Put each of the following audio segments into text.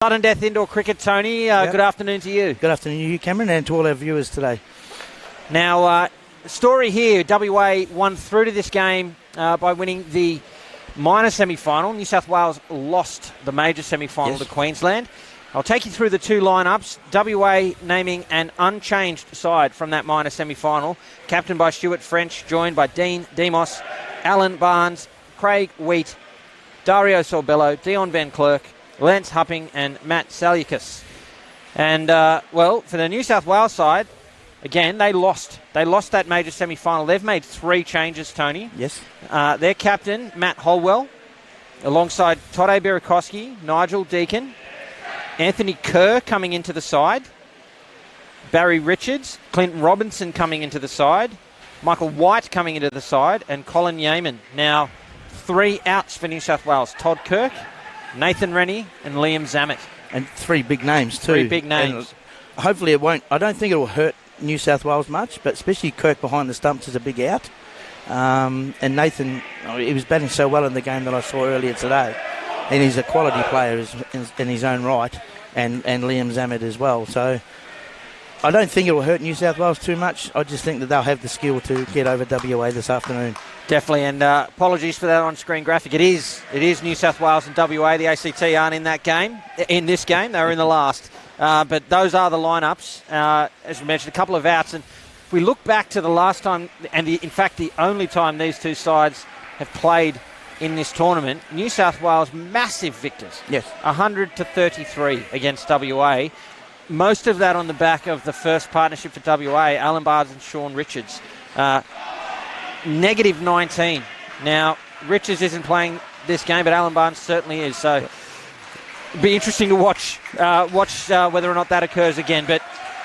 Sudden Death Indoor Cricket, Tony. Good afternoon to you. Good afternoon to you, Cameron, and to all our viewers today. Now, story here, WA won through to this game by winning the minor semi-final. New South Wales lost the major semi-final to Queensland. I'll take you through the two lineups. WA naming an unchanged side from that minor semi-final, captained by Stuart French, joined by Dean Demos, Alan Barnes, Craig Wheat, Dario Sorbello, Dion Van Clerk, Lance Hupping and Matt Saliakas. And, well, for the New South Wales side, again, they lost. They lost that major semi-final. They've made 3 changes, Tony. Yes. Their captain, Matt Holwell, alongside Tode Birakowski, Nigel Deacon, Anthony Kerr coming into the side, Barry Richards, Clinton Robinson coming into the side, Michael White coming into the side, and Colin Yeaman. Now, 3 outs for New South Wales. Todd Kirk, Nathan Rennie and Liam Zammit. And 3 big names too. 3 big names. And hopefully it won't, I don't think it will hurt New South Wales much, but especially Kirk behind the stumps is a big out. And Nathan, he was batting so well in the game that I saw earlier today. And he's a quality player in his own right, and Liam Zammit as well. So I don't think it will hurt New South Wales too much. I just think that they'll have the skill to get over WA this afternoon. Definitely, and apologies for that on-screen graphic. It is New South Wales and WA. The ACT aren't in that game. In this game, they were in the last. But those are the lineups. As we mentioned, a couple of outs. And if we look back to the last time, and in fact the only time these two sides have played in this tournament, New South Wales massive victors. Yes, 100-33 against WA. Most of that on the back of the first partnership for WA, Alan Barnes and Sean Richards. -19. Now, Richards isn't playing this game, but Alan Barnes certainly is. So it'll be interesting to watch whether or not that occurs again. But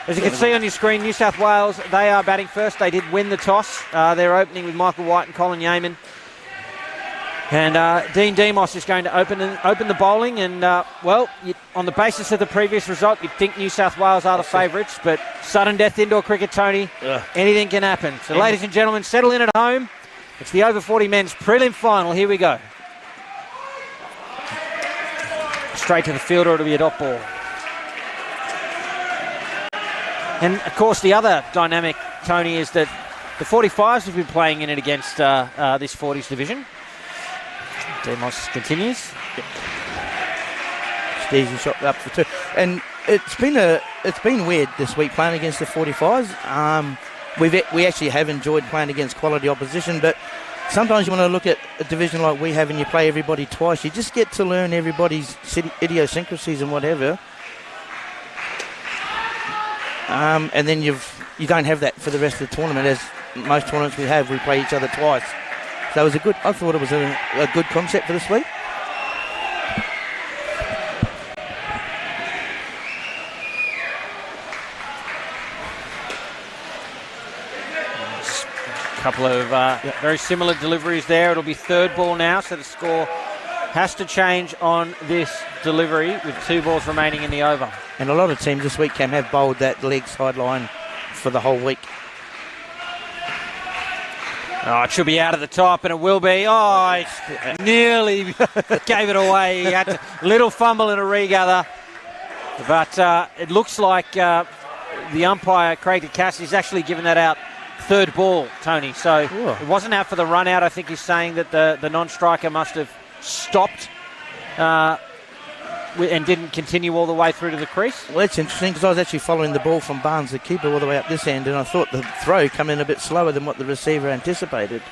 as you can see on your screen, New South Wales, they are batting first. They did win the toss. They're opening with Michael White and Colin Yeaman. And Dean Demos is going to open the bowling. And, well, on the basis of the previous result, you'd think New South Wales are the favourites. But sudden death indoor cricket, Tony, anything can happen. So, ladies and gentlemen, settle in at home. It's the over 40 men's prelim final. Here we go. Straight to the fielder, it'll be a dot ball. And, of course, the other dynamic, Tony, is that the 45s have been playing in it against this 40s division. Demos continues. Yep. Easy shot up for 2. And it's been weird this week playing against the 45s. We actually have enjoyed playing against quality opposition, but sometimes you want to look at a division like we have and you play everybody twice. You just get to learn everybody's idiosyncrasies and whatever. And then you don't have that for the rest of the tournament. As most tournaments we have, we play each other twice. So it was I thought it was a good concept for this week. A couple of very similar deliveries there. It'll be third ball now, so the score has to change on this delivery with 2 balls remaining in the over. And a lot of teams this week can have bowled that leg sideline for the whole week. Oh, it should be out at the top, and it will be. Oh, he nearly gave it away. He had a little fumble and a regather. But it looks like the umpire, Craig DeCass, is actually given that out third ball, Tony. So it wasn't out for the run out. I think he's saying that the non-striker must have stopped and didn't continue all the way through to the crease. Well, that's interesting because I was actually following the ball from Barnes, the keeper, all the way up this end, and I thought the throw come in a bit slower than what the receiver anticipated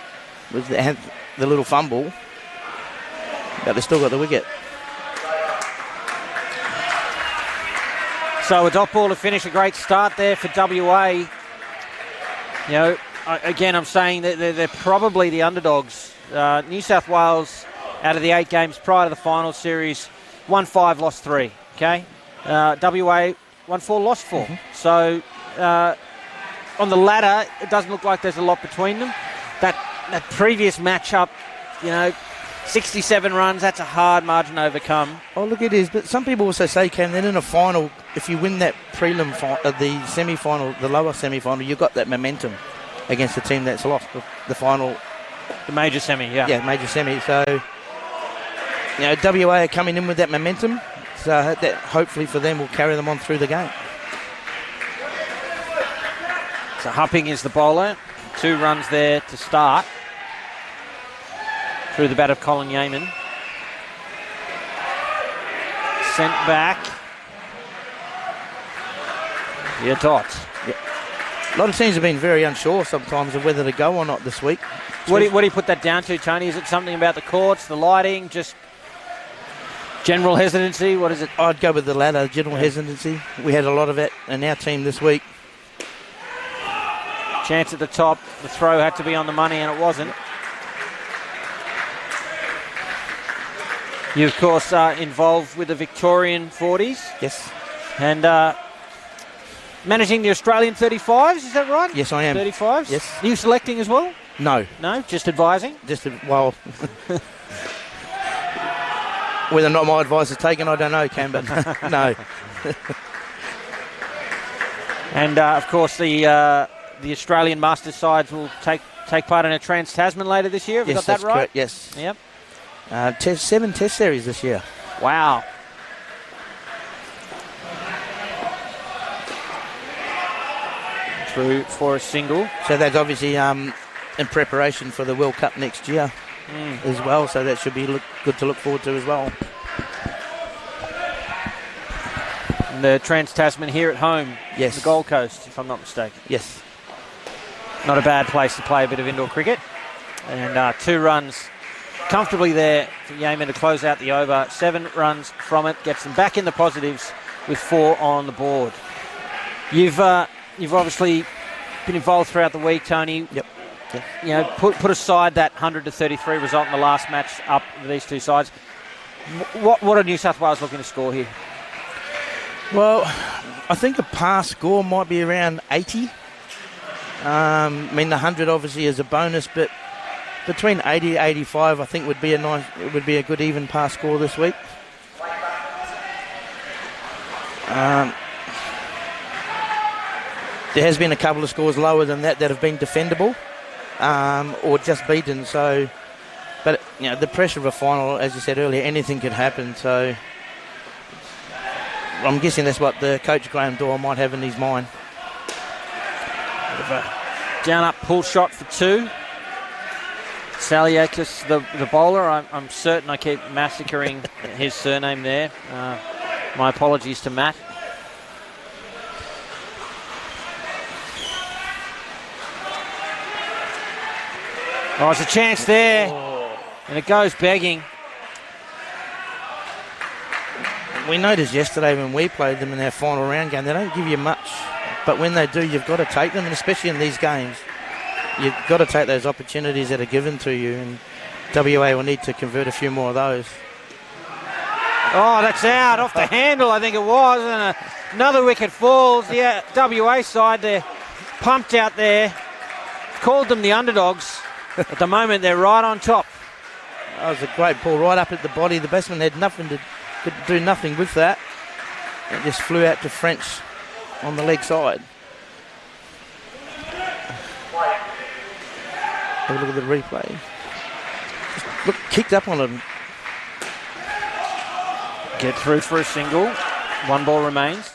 with the little fumble. But they still got the wicket. So a dot ball to finish. A great start there for WA. You know, again, I'm saying that they're probably the underdogs. New South Wales, out of the 8 games prior to the final series, won 5, lost 3. Okay, WA won 4, lost 4. So on the ladder, it doesn't look like there's a lot between them. That previous matchup, 67 runs. That's a hard margin to overcome. Oh, look, it is. But some people also say, Cam, then in a final, if you win that prelim, the semi-final, the lower semi-final, you've got that momentum against the team that's lost the final. The major semi, Yeah, major semi. So, WA are coming in with that momentum. that hopefully for them will carry them on through the game. So Hupping is the bowler. 2 runs there to start. Through the bat of Colin Yeaman. Sent back. Yeah, dots. Yep. A lot of teams have been very unsure sometimes of whether to go or not this week. What do you put that down to, Tony? Is it something about the courts, the lighting, just general hesitancy? What is it? I'd go with the latter, general hesitancy. We had a lot of it in our team this week. Chance at the top. The throw had to be on the money, and it wasn't. You, of course, are involved with the Victorian 40s. Yes. And managing the Australian 35s, is that right? Yes, I am. 35s? Yes. Are you selecting as well? No. No, just advising? Well, whether or not my advice is taken, I don't know, Cam, but no. And, of course, the Australian Masters sides will take part in a Trans-Tasman later this year. Have you got that right? Correct, yes. Yep. 7 test series this year. Wow. Through for a single. So that's obviously in preparation for the World Cup next year as well. So that should be good to look forward to as well. And the Trans-Tasman here at home. Yes. The Gold Coast, if I'm not mistaken. Yes. Not a bad place to play a bit of indoor cricket. And 2 runs comfortably there for Yeaman to close out the over. 7 runs from it, gets them back in the positives with 4 on the board. You've obviously been involved throughout the week, Tony. Yep. You know, put aside that 100-33 result in the last match up with these two sides. What are New South Wales looking to score here? Well, I think a pass score might be around 80. I mean, the 100 obviously is a bonus, but between 80 and 85, I think would be a good even pass score this week. There has been a couple of scores lower than that have been defendable or just beaten. So, but you know, the pressure of a final, as you said earlier, anything could happen. So, I'm guessing that's what the coach Graham Dorr might have in his mind. Down up pull shot for 2. Saliakis, the bowler. I'm certain I keep massacring his surname there. My apologies to Matt. Oh, there's a chance there. And it goes begging. We noticed yesterday when we played them in our final round game, they don't give you much. But when they do, you've got to take them, and especially in these games, you've got to take those opportunities that are given to you, and WA will need to convert a few more of those. Oh, that's out off the handle, I think it was, and another wicket falls. The WA side, they're pumped out there. Called them the underdogs. At the moment, they're right on top. That was a great ball right up at the body. The batsman had could do nothing with that. It just flew out to French on the leg side. Have a look at the replay. Just look, kicked up on him. Get through for a single. 1 ball remains.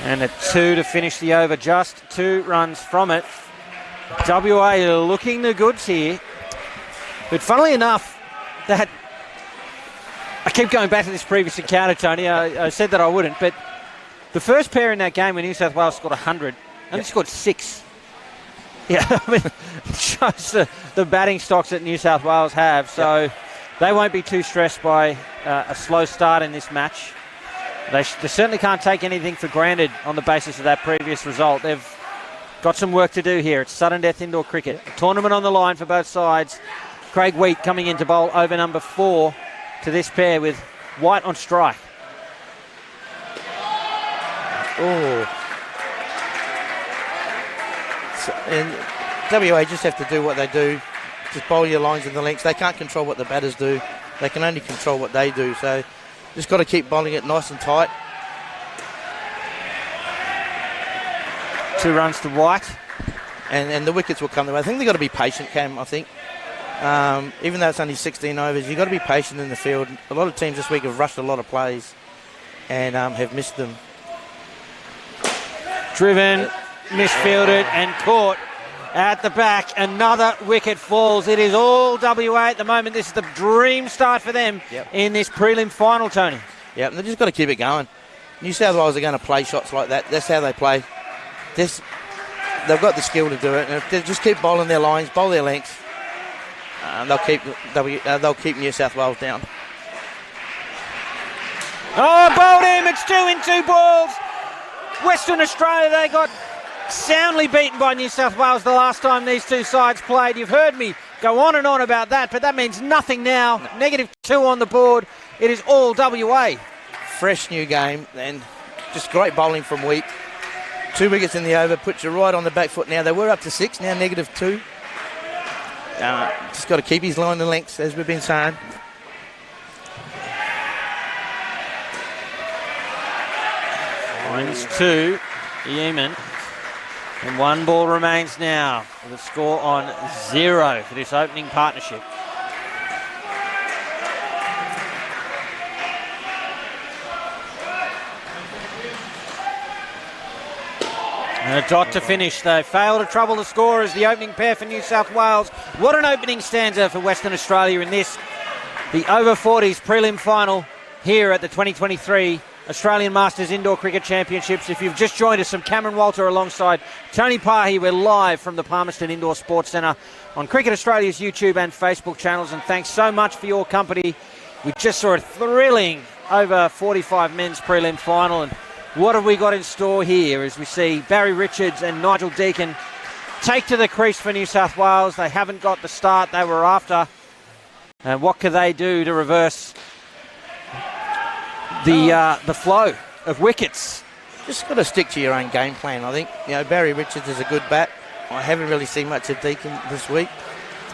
And a 2 to finish the over, just 2 runs from it. WA are looking the goods here. But funnily enough, that I keep going back to this previous encounter, Tony. I said that I wouldn't, but the first pair in that game when New South Wales scored 100, only scored 6. Yeah, I mean, it shows the batting stocks that New South Wales have. So they won't be too stressed by a slow start in this match. They certainly can't take anything for granted on the basis of that previous result. They've got some work to do here. It's sudden death indoor cricket. A tournament on the line for both sides. Craig Wheat coming in to bowl over number 4 to this pair with White on strike. Oh. So, and WA just have to do what they do. Just bowl your lines in the lengths. They can't control what the batters do. They can only control what they do. So Just got to keep bowling it nice and tight. 2 runs to White. And the wickets will come their way. I think they've got to be patient, Cam, I think. Even though it's only 16 overs, you've got to be patient in the field. A lot of teams this week have rushed a lot of plays and have missed them. Driven, misfielded and caught at the back. Another wicket falls. It is all WA at the moment. This is the dream start for them in this prelim final, Tony. Yeah, and they've just got to keep it going. New South Wales are going to play shots like that. That's how they play. They've got the skill to do it, and if they just keep bowling their lines, bowl their lengths, they'll keep New South Wales down. Oh, bowled him! It's 2 in 2 balls. Western Australia, they got soundly beaten by New South Wales the last time these two sides played. You've heard me go on and on about that, but that means nothing now. -2 on the board. It is all WA. Fresh new game, and just great bowling from Wheat. 2 wickets in the over, puts you right on the back foot now. They were up to 6, now -2. Just got to keep his line and lengths, as we've been saying. Lines 2, Yeoman. And 1 ball remains now with a score on 0 for this opening partnership. And a dot to finish. They fail to trouble the score as the opening pair for New South Wales. What an opening stanza for Western Australia in this, the over 40s prelim final here at the 2023 Australian Masters Indoor Cricket Championships. If you've just joined us, I'm Cameron Walter alongside Tony Pahi. We're live from the Palmerston Indoor Sports Centre on Cricket Australia's YouTube and Facebook channels, and thanks so much for your company. We just saw a thrilling over 45 men's prelim final, and what have we got in store here as we see Barry Richards and Nigel Deakin take to the crease for New South Wales. They haven't got the start they were after. And what can they do to reverse the flow of wickets? Just got to stick to your own game plan, I think. You know, Barry Richards is a good bat. I haven't really seen much of Deakin this week.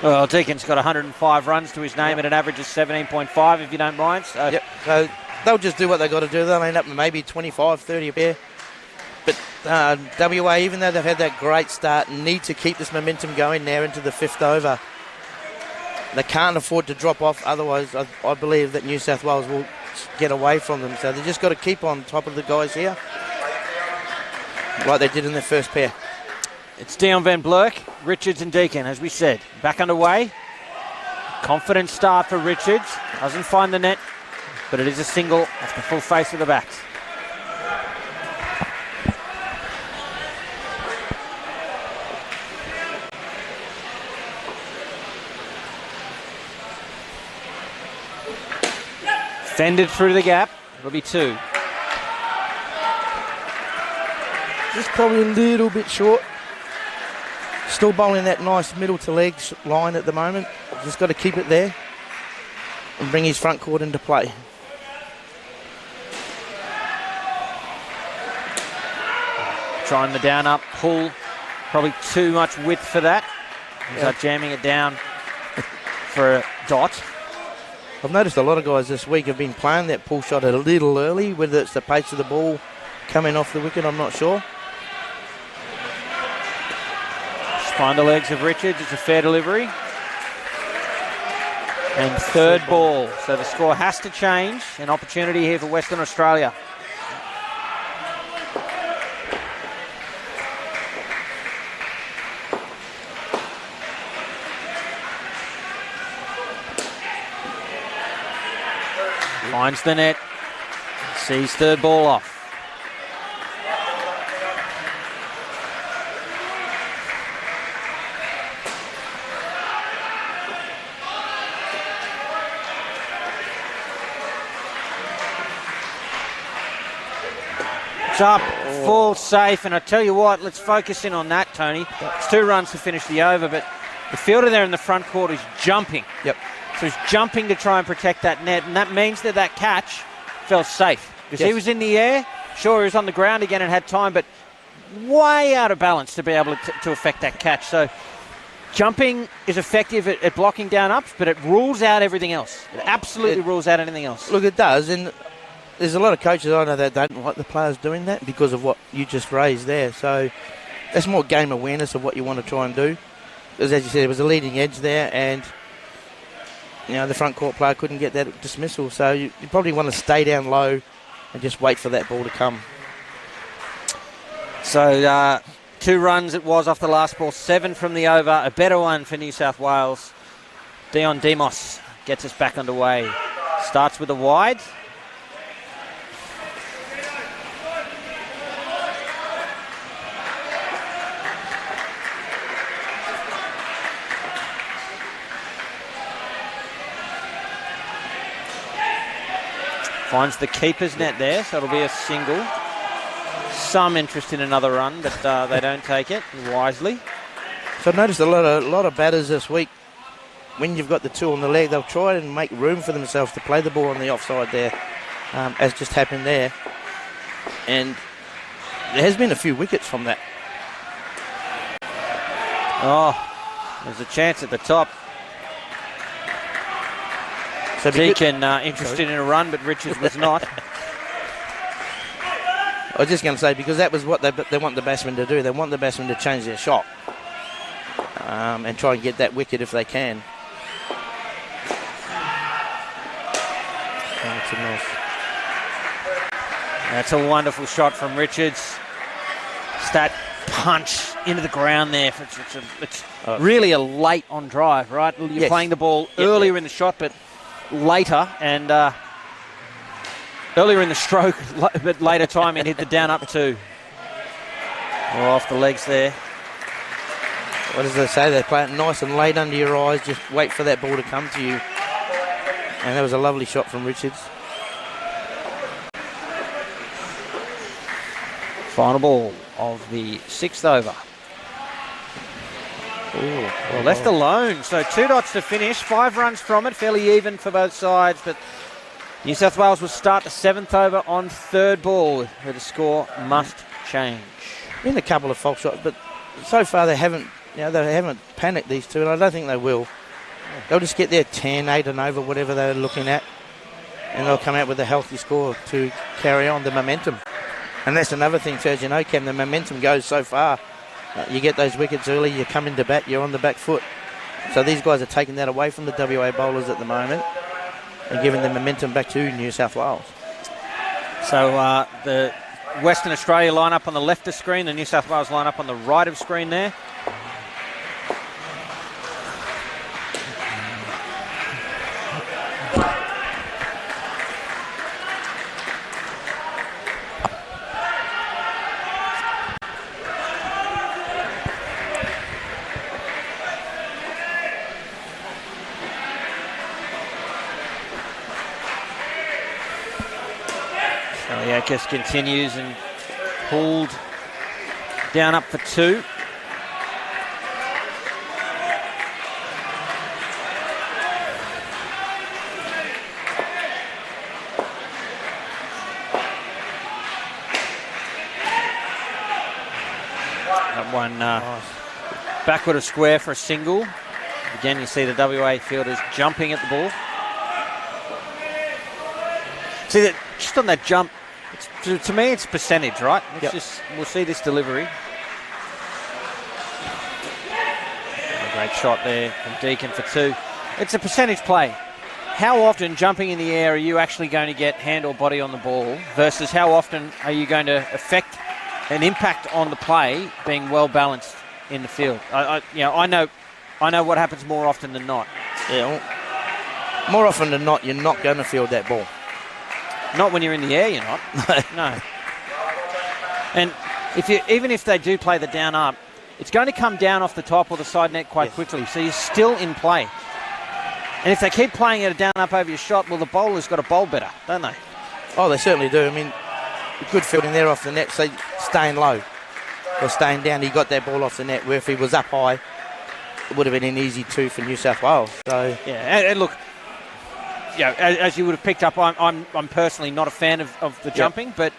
Well, Deakin's got 105 runs to his name at an average of 17.5, if you don't mind. So. So they'll just do what they've got to do. They'll end up with maybe 25, 30 a pair. But WA, even though they've had that great start, need to keep this momentum going now into the 5th over. They can't afford to drop off, otherwise I believe that New South Wales will get away from them. So they've just got to keep on top of the guys here, like they did in their first pair. It's Dion van Blerk, Richards and Deakin, as we said. Back underway. Confident start for Richards. Doesn't find the net, but it is a single off the full face of the backs. Fended through the gap. It'll be 2. Just probably a little bit short. Still bowling that nice middle to leg line at the moment. Just got to keep it there and bring his front court into play. Trying the down up pull. Probably too much width for that. He's jamming it down for a dot. I've noticed a lot of guys this week have been playing that pull shot a little early, whether it's the pace of the ball coming off the wicket, I'm not sure. Find the legs of Richards. It's a fair delivery. And third ball. So the score has to change. An opportunity here for Western Australia. Finds the net. Sees third ball off. It's up, full safe, and I tell you what, let's focus in on that, Tony. It's 2 runs to finish the over, but the fielder there in the front court is jumping. Yep. So he's jumping to try and protect that net, and that means that that catch fell safe. Because he was in the air, sure, he was on the ground again and had time, but way out of balance to be able to affect that catch. So jumping is effective at blocking down ups, but it rules out everything else. It absolutely rules out anything else. Look, it does, and there's a lot of coaches I know that don't like the players doing that because of what you just raised there. So that's more game awareness of what you want to try and do. Because as you said, it was a leading edge there, and the front court player couldn't get that dismissal. So you probably want to stay down low and just wait for that ball to come. So 2 runs it was off the last ball, 7 from the over, a better one for New South Wales. Dion Demos gets us back underway. Starts with a wide. Finds the keeper's net there, so it'll be a single. Some interest in another run, but they don't take it wisely. So I've noticed a lot of batters this week, when you've got the 2 on the leg, they'll try and make room for themselves to play the ball on the offside there, as just happened there. And there has been a few wickets from that. Oh, there's a chance at the top. So Deacon interested in a run, but Richards was not. I was just going to say, because that was what they want the batsman to do. They want the batsman to change their shot and try and get that wicket if they can. That's a wonderful shot from Richards. It's that punch into the ground there. It's really a late on drive, right? You're playing the ball earlier in the shot, but later, and earlier in the stroke, but later time and hit the down up 2. Off the legs there. What does they say? They play it nice and late under your eyes. Just wait for that ball to come to you. And that was a lovely shot from Richards. Final ball of the 6th over. Well, left alone. So 2 dots to finish. 5 runs from it. Fairly even for both sides. But New South Wales will start the 7th over on 3rd ball, where the score must change. Been a couple of false shots, but so far they haven't panicked, these 2, and I don't think they will. They'll just get their 10, 8 and over, whatever they're looking at, and they'll come out with a healthy score to carry on the momentum. And that's another thing, too, as you know, Cam, the momentum goes so far. You get those wickets early, you come into bat, you're on the back foot. So these guys are taking that away from the WA bowlers at the moment and giving the momentum back to New South Wales. So the Western Australia line up on the left of screen, the New South Wales line up on the right of screen there. Yakis continues and pulled down up for 2. That one backward of square for a single. Again, you see the WA fielders jumping at the ball. See that just on that jump. To me, it's percentage, right? We'll see this delivery. A great shot there from Deacon for 2. It's a percentage play. How often jumping in the air are you actually going to get hand or body on the ball versus how often are you going to affect an impact on the play being well balanced in the field? I know what happens more often than not. Yeah, well, more often than not, you're not going to field that ball. Not when you're in the air, you're not. No. And even if they do play the down up, it's going to come down off the top or the side net quite quickly. So you're still in play. And if they keep playing it down up over your shot, well, the bowler's got to bowl better, don't they? Oh, they certainly do. I mean, good fielding there off the net, so staying low or staying down. He got that ball off the net, where if he was up high, it would have been an easy 2 for New South Wales. So yeah, and look, as you would have picked up, I'm personally not a fan of the jumping, but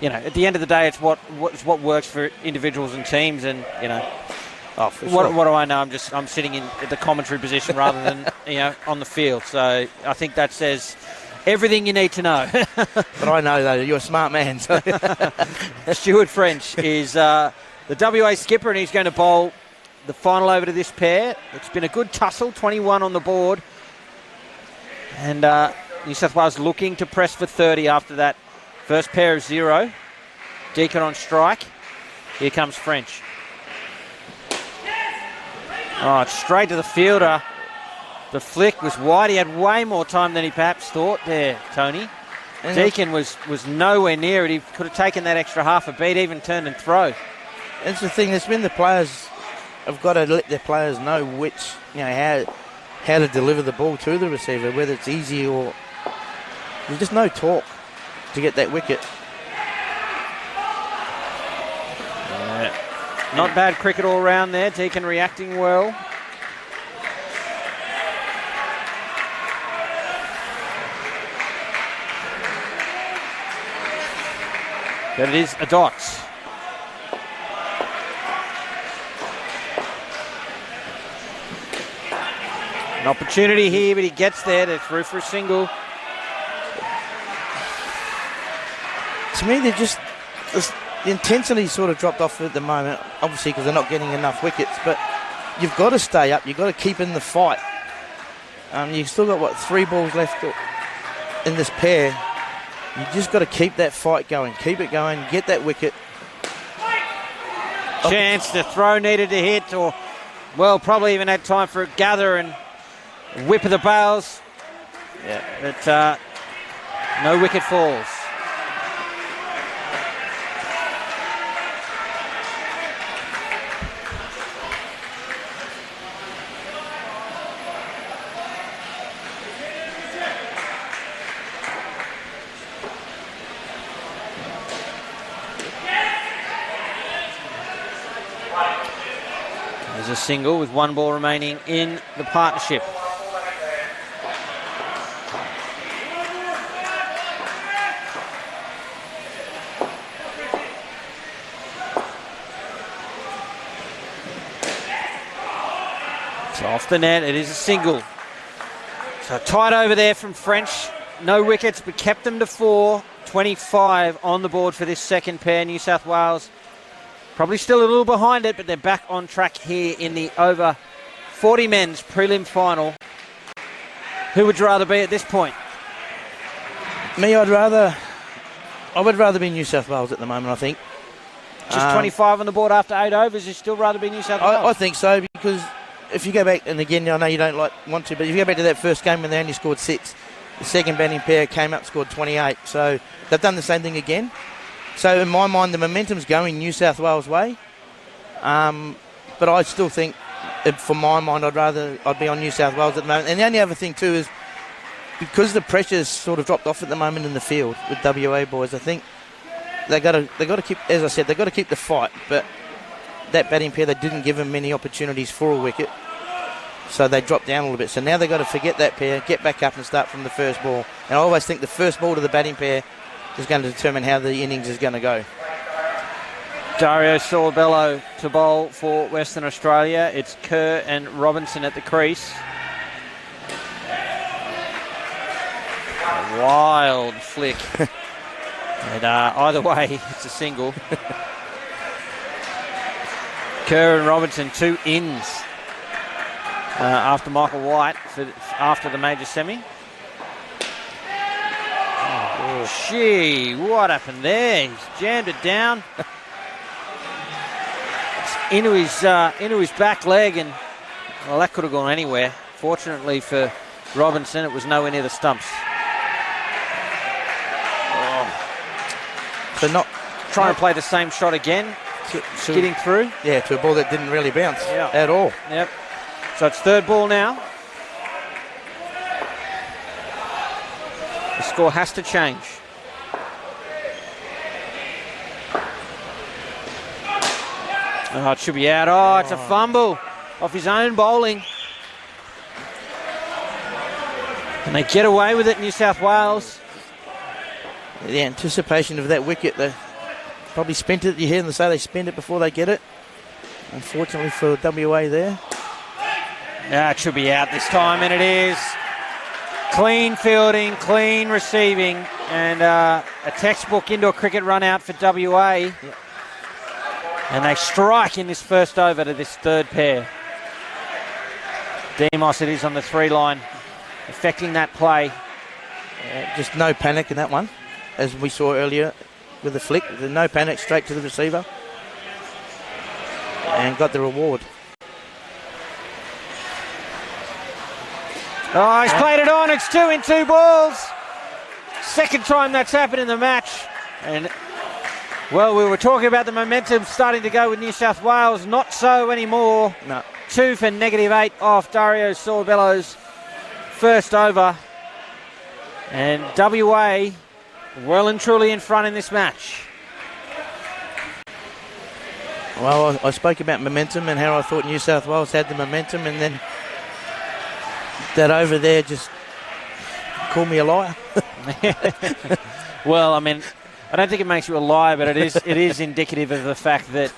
at the end of the day, it's what works for individuals and teams, and Oh, for what, sure. what do I know? I'm sitting in the commentary position rather than on the field. So I think that says everything you need to know. But I know, though, you're a smart man. So. Stuart French is the WA skipper, and he's going to bowl the final over to this pair. It's been a good tussle, 21 on the board. And New South Wales looking to press for 30 after that first pair of 0. Deacon on strike. Here comes French. Oh, it's straight to the fielder. The flick was wide. He had way more time than he perhaps thought there, Tony. And Deacon was nowhere near it. He could have taken that extra half a beat, even turned and throw. That's the thing. There's been the players have got to let their players know how to deliver the ball to the receiver, whether it's easy or... There's just no talk to get that wicket. Not bad cricket all round there. Deacon reacting well. But it is a dot. An opportunity here, but he gets there. They're through for a single. To me, the intensity sort of dropped off at the moment, obviously because they're not getting enough wickets, but you've got to stay up. You've got to keep in the fight. You've still got, 3 balls left in this pair. You just got to keep that fight going. Keep it going. Get that wicket. Chance to throw, needed to hit, or, probably even had time for a gather and whip of the bails. Yeah, but no wicket falls. There's a single with 1 ball remaining in the partnership. So off the net, it is a single. So tight over there from French. No wickets, but kept them to 4. 25 on the board for this second pair. New South Wales probably still a little behind it, but they're back on track here in the over 40 men's prelim final. Who would you rather be at this point? Me, I would rather be New South Wales at the moment, I think. Just 25 on the board after 8 overs, you still rather be New South Wales? I think so, because if you go back, and again, I know you don't want to, but if you go back to that first game when they only scored 6, the second batting pair came up, scored 28. So they've done the same thing again. So in my mind, the momentum's going New South Wales' way. But I still think, for my mind, I'd be on New South Wales at the moment. And the only other thing too is because the pressure's sort of dropped off at the moment in the field with WA boys. I think they got to keep, as I said, they got to keep the fight. But that batting pair, they didn't give them many opportunities for a wicket, so they dropped down a little bit. So now they've got to forget that pair, get back up and start from the first ball. And I always think the first ball to the batting pair is going to determine how the innings is going to go. Dario Sorbello to bowl for Western Australia. It's Kerr and Robinson at the crease. A wild flick. And either way, it's a single. Kerr and Robinson, 2 ins after Michael White after the major semi. Oh, gee, what happened there? He's jammed it down. Into his back leg, and that could have gone anywhere. Fortunately for Robinson, it was nowhere near the stumps. So not trying to play the same shot again, skidding through. Yeah, to a ball that didn't really bounce at all. Yep. So it's third ball now. The score has to change. Oh, it should be out. Oh, it's a fumble off his own bowling. And they get away with it, New South Wales. The anticipation of that wicket, they probably spent it. You hear them say they spend it before they get it. Unfortunately for WA there. Yeah, it should be out this time, and it is. Clean fielding, clean receiving, and a textbook indoor cricket run out for WA. Yep. And they strike in this first over to this third pair. Demos, it is on the 3 line, affecting that play. Just no panic in that one, as we saw earlier with the flick. There's no panic, straight to the receiver. And got the reward. Oh, he's played it on. It's 2 in 2 balls. Second time that's happened in the match. And, well, we were talking about the momentum starting to go with New South Wales. Not so anymore. No. 2 for -8 off Dario Sorbello's first over. And WA well and truly in front in this match. Well, I spoke about momentum and how I thought New South Wales had the momentum, and then that over there just called me a liar. Well, I mean, I don't think it makes you a liar, but it is indicative of the fact that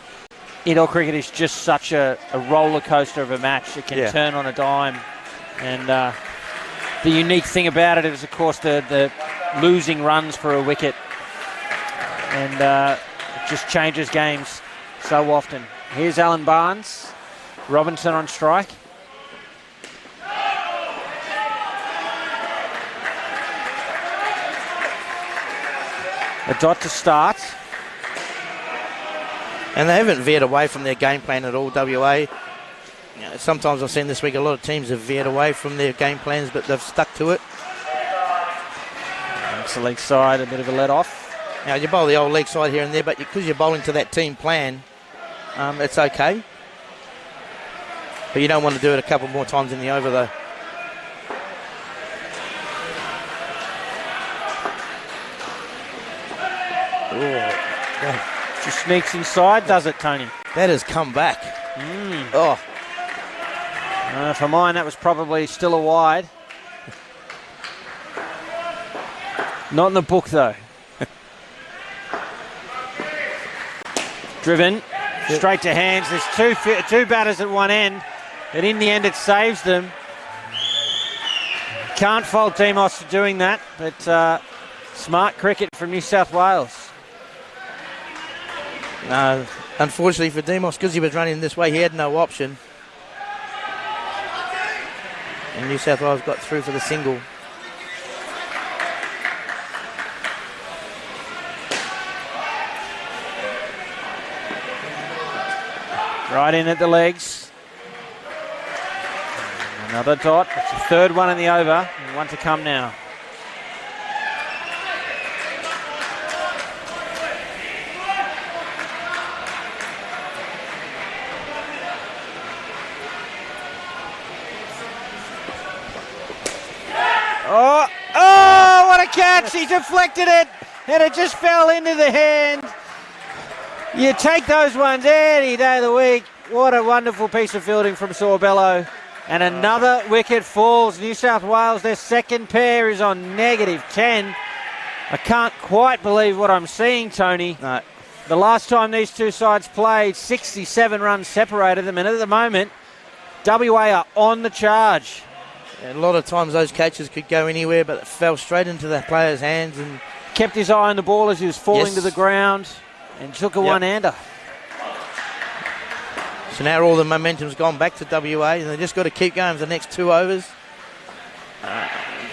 indoor cricket is just such a roller coaster of a match. It can turn on a dime. And the unique thing about it is, of course, the losing runs for a wicket. And it just changes games so often. Here's Alan Barnes. Robinson on strike. A dot to start. And they haven't veered away from their game plan at all, WA. You know, sometimes I've seen this week a lot of teams have veered away from their game plans, but they've stuck to it. That's the leg side, a bit of a let off. Now, you bowl the old leg side here and there, but because you're bowling to that team plan, it's okay. But you don't want to do it a couple more times in the over, though. Just sneaks inside, does it, Tony? That has come back. Oh. For mine, that was probably still a wide. Not in the book, though. Driven, straight to hands. There's two batters at one end, but in the end it saves them. Can't fault Demos for doing that, but smart cricket from New South Wales. No, unfortunately for Demos, because he was running this way, he had no option. And New South Wales got through for the single. Right in at the legs. Another dot. It's the third one in the over. And one to come now. Oh, what a catch. He deflected it, and it just fell into the hand. You take those ones any day of the week. What a wonderful piece of fielding from Sorbello. And another wicket falls. New South Wales, their second pair is on -10. I can't quite believe what I'm seeing, Tony. No. The last time these two sides played, 67 runs separated them, and at the moment, WA are on the charge. And a lot of times those catches could go anywhere, but it fell straight into the player's hands and kept his eye on the ball as he was falling to the ground and took a one-hander. So now all the momentum's gone back to WA, and they've just got to keep going for the next 2 overs.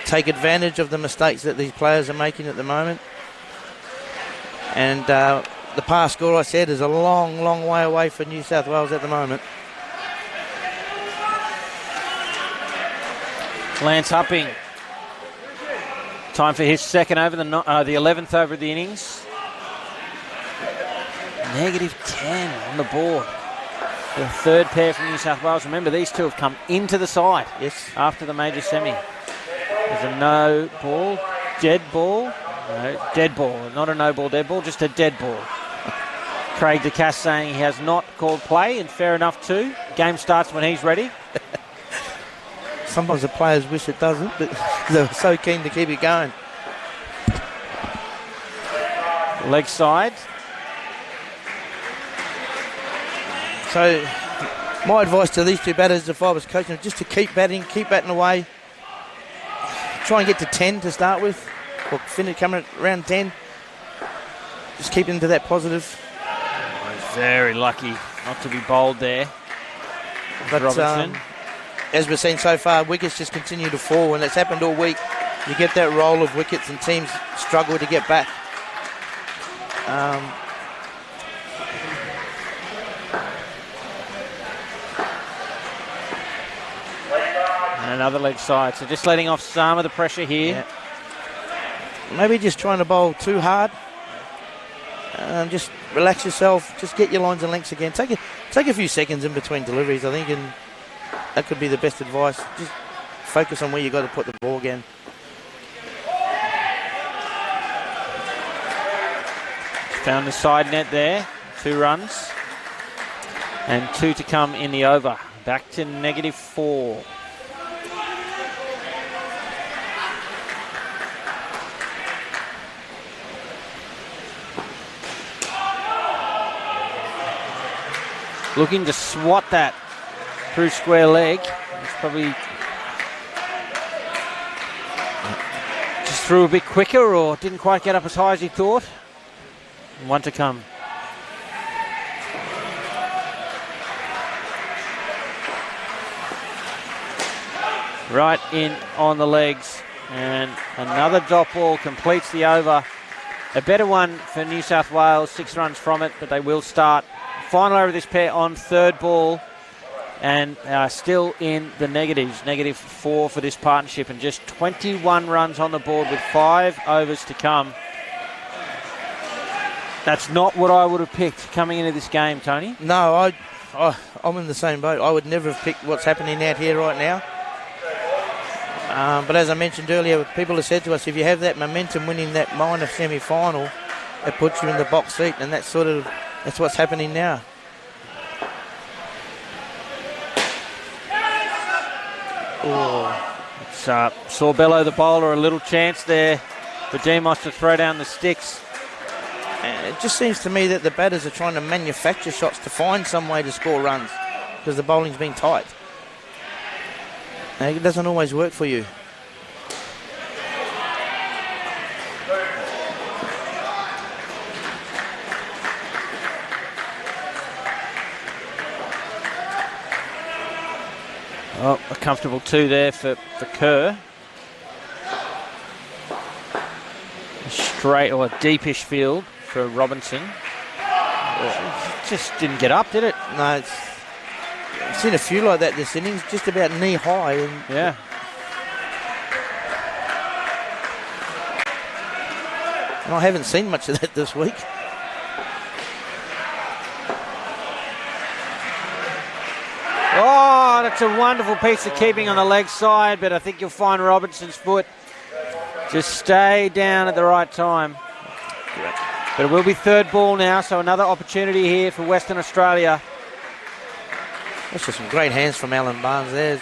Take advantage of the mistakes that these players are making at the moment. And the pass score, I said, is a long, long way away for New South Wales at the moment. Lance Hupping. Time for his second over, the 11th over of the innings. -10 on the board. The third pair from New South Wales. Remember, these two have come into the side after the major semi. There's a no ball, dead ball. No, dead ball. Not a no ball, dead ball, just a dead ball. Craig DeCass saying he has not called play, and fair enough too. Game starts when he's ready. Sometimes the players wish it doesn't, but they're so keen to keep it going. Leg side. So my advice to these two batters, if I was coaching, is just to keep batting away. Try and get to 10 to start with, or finish coming around 10. Just keep into that positive. He's very lucky not to be bowled there. But Robinson. As we've seen so far, wickets just continue to fall, and it's happened all week. You get that roll of wickets and teams struggle to get back. And another leg side, so just letting off some of the pressure here. Yeah. Maybe just trying to bowl too hard. Just relax yourself. Just get your lines and lengths again. Take a few seconds in between deliveries, I think, and that could be the best advice. Just focus on where you got to put the ball again. Found the side net there. 2 runs. And 2 to come in the over. Back to -4. Looking to swat that through square leg. It's probably just threw a bit quicker or didn't quite get up as high as he thought. 1 to come. Right in on the legs. And another dot ball completes the over. A better one for New South Wales. 6 runs from it, but they will start. Final over this pair on 3rd ball, and still in the negatives. -4 for this partnership, and just 21 runs on the board with 5 overs to come. That's not what I would have picked coming into this game, Tony. No, I'm in the same boat. I would never have picked what's happening out here right now. But as I mentioned earlier, people have said to us, if you have that momentum winning that minor semi-final, it puts you in the box seat, and that's what's happening now. It's Sorbello, the bowler, a little chance there for Demos to throw down the sticks. And it just seems to me that the batters are trying to manufacture shots to find some way to score runs because the bowling's been tight. And it doesn't always work for you. Oh, a comfortable 2 there for Kerr. A straight or a deepish field for Robinson. It just didn't get up, did it? No, I've seen a few like that this innings, just about knee high. And yeah. And I haven't seen much of that this week. Oh, that's a wonderful piece of keeping on the leg side, but I think you'll find Robinson's foot just stay down at the right time. Correct. But it will be 3rd ball now, so another opportunity here for Western Australia. That's just some great hands from Alan Barnes there.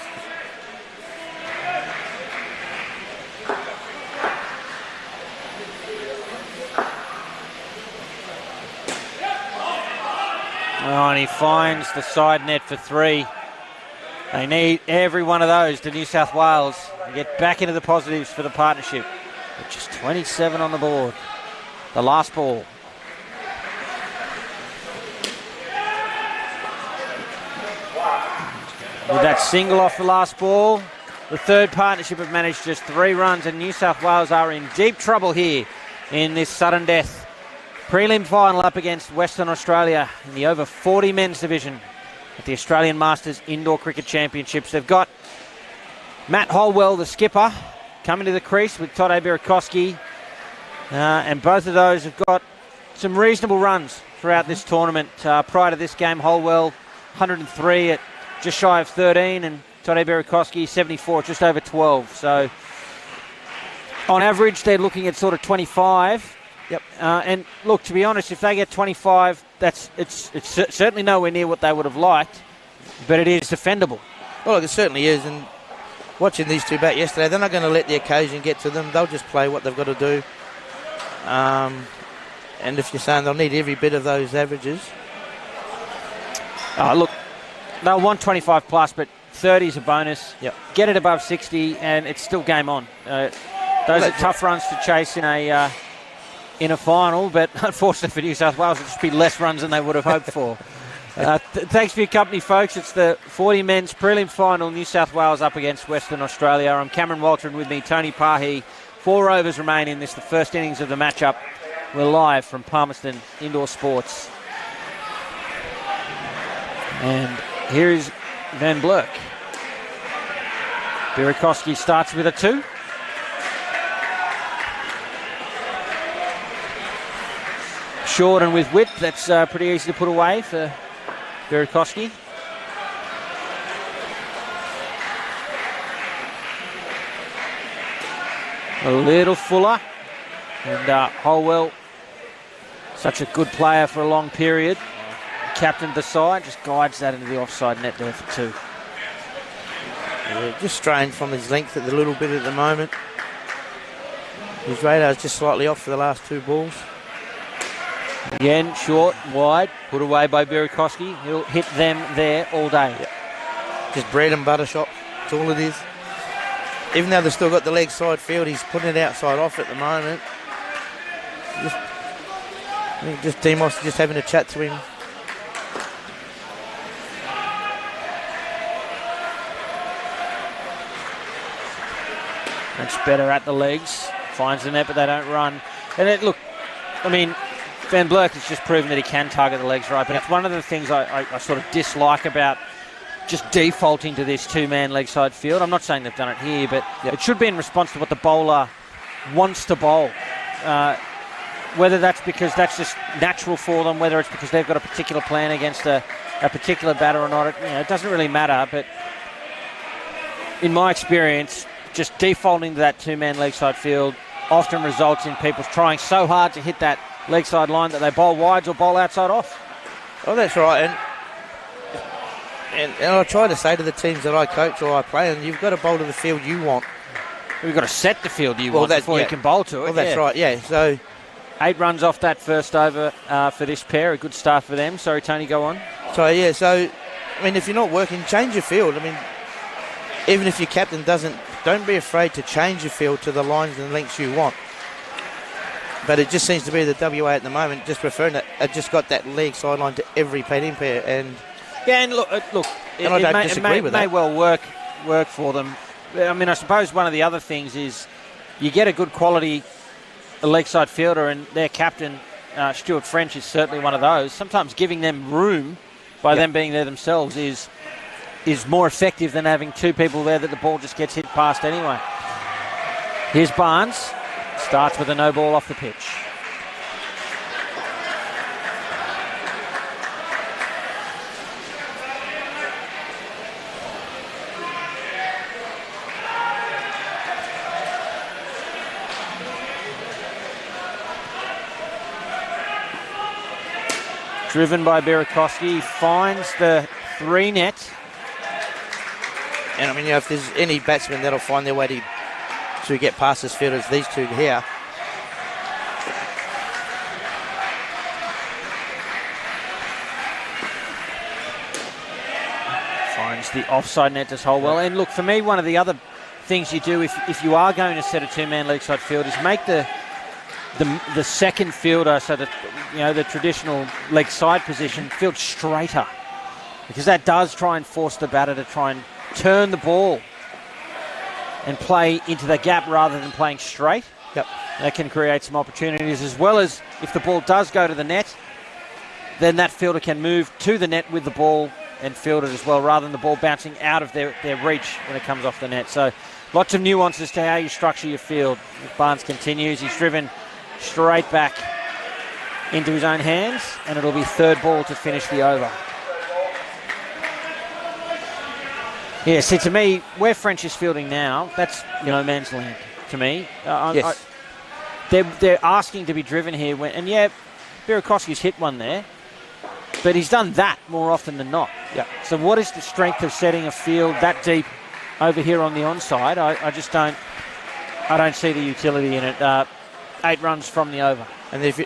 Oh, and he finds the side net for 3. They need every one of those to New South Wales to get back into the positives for the partnership. With just 27 on the board. The last ball. With that single off the last ball, the 3rd partnership have managed just 3 runs, and New South Wales are in deep trouble here in this sudden death prelim final up against Western Australia in the over 40 men's division at the Australian Masters Indoor Cricket Championships. They've got Matt Holwell, the skipper, coming to the crease with Tode Burakovsky, and both of those have got some reasonable runs throughout this tournament. Prior to this game, Holwell 103 at just shy of 13, and Tode Burakovsky 74, just over 12. So on average, they're looking at sort of 25. Yep. And look, to be honest, if they get 25, it's certainly nowhere near what they would have liked, but it is defendable. Well, look, it certainly is. And watching these two bat yesterday, they're not going to let the occasion get to them. They'll just play what they've got to do. And if you're saying they'll need every bit of those averages, Look, they'll want 25 plus, but 30 is a bonus. Yep. Get it above 60, and it's still game on. Those are tough runs to chase in a final, but unfortunately for New South Wales, it'll just be less runs than they would have hoped for. Thanks for your company, folks. It's the 40 men's prelim final, New South Wales up against Western Australia. I'm Cameron Walter, and with me, Tony Pahi. 4 overs remain in this, the first innings of the matchup. We're live from Palmerston Indoor Sports. And here is Van Blerk. Birakowski starts with a 2. Short and with width, that's pretty easy to put away for Birakowski. A little fuller. And Holwell, such a good player for a long period. Captained the side, just guides that into the offside net there for 2. Yeah, just strained from his length a little bit at the moment. His radar's just slightly off for the last 2 balls. Again, short, wide, put away by Birakowski. He'll hit them there all day. Yep. Just bread and butter shot, that's all it is. Even though they've still got the leg side field, he's putting it outside off at the moment. Just Demos just having a chat to him. Much better at the legs. Finds the net, but they don't run. And look, I mean, Van Blerk has just proven that he can target the legs right, but it's one of the things I sort of dislike about just defaulting to this 2-man leg side field. I'm not saying they've done it here, but it should be in response to what the bowler wants to bowl. Whether that's because that's just natural for them, whether it's because they've got a particular plan against a particular batter or not, it doesn't really matter. But in my experience, just defaulting to that 2-man leg side field often results in people trying so hard to hit that leg side line that they bowl wides or bowl outside off. Oh, that's right. And I try to say to the teams that I coach or I play, and you've got to bowl to the field you want. You've got to set the field you want before you can bowl to it. Well, that's right, yeah. So 8 runs off that first over for this pair. A good start for them. Sorry, Tony, go on. So, I mean, if you're not working, change your field. I mean, even if your captain don't be afraid to change your field to the lines and lengths you want. But it just seems to be the WA at the moment, just preferring it. It just got that leg sideline to every paid-in pair. And look, and I don't disagree with that. It may well work for them. I mean, I suppose one of the other things is you get a good quality leg side fielder, and their captain, Stuart French, is certainly one of those. Sometimes giving them room by them being there themselves is more effective than having 2 people there that the ball just gets hit past anyway. Here's Barnes. Starts with a no ball off the pitch. Driven by Birakowski, finds the 3 net. And I mean, if there's any batsmen that'll find their way to get past this field, it's these 2 here. Finds the offside net, does Holwell. And look, for me, one of the other things you do if you are going to set a 2-man leg side field is make the second fielder, so that the traditional leg side position, field straighter, because that does try and force the batter to try and turn the ball and play into the gap rather than playing straight. Yep. That can create some opportunities, as well as if the ball does go to the net, then that fielder can move to the net with the ball and field it as well, rather than the ball bouncing out of their reach when it comes off the net. So lots of nuances to how you structure your field. Barnes continues. He's driven straight back into his own hands, and it'll be 3rd ball to finish the over. Yeah, see, to me, where French is fielding now, that's no man's land to me. Yes. They're asking to be driven here, and Birakowski's hit one there, but he's done that more often than not. Yeah. So what is the strength of setting a field that deep over here on the onside? I just don't see the utility in it. 8 runs from the over. And if you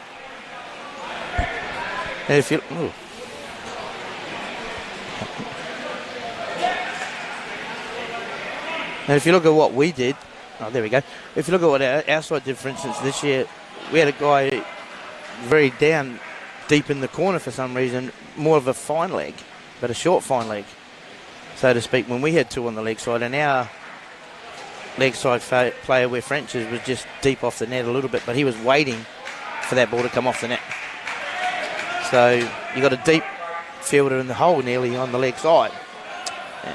And if you look at what we did, there we go. If you look at what our side did, for instance, this year, we had a guy very down deep in the corner for some reason, more of a fine leg, but a short fine leg, so to speak, when we had two on the leg side, and our leg side player where French's was just deep off the net a little bit, but he was waiting for that ball to come off the net. So you got a deep fielder in the hole nearly on the leg side.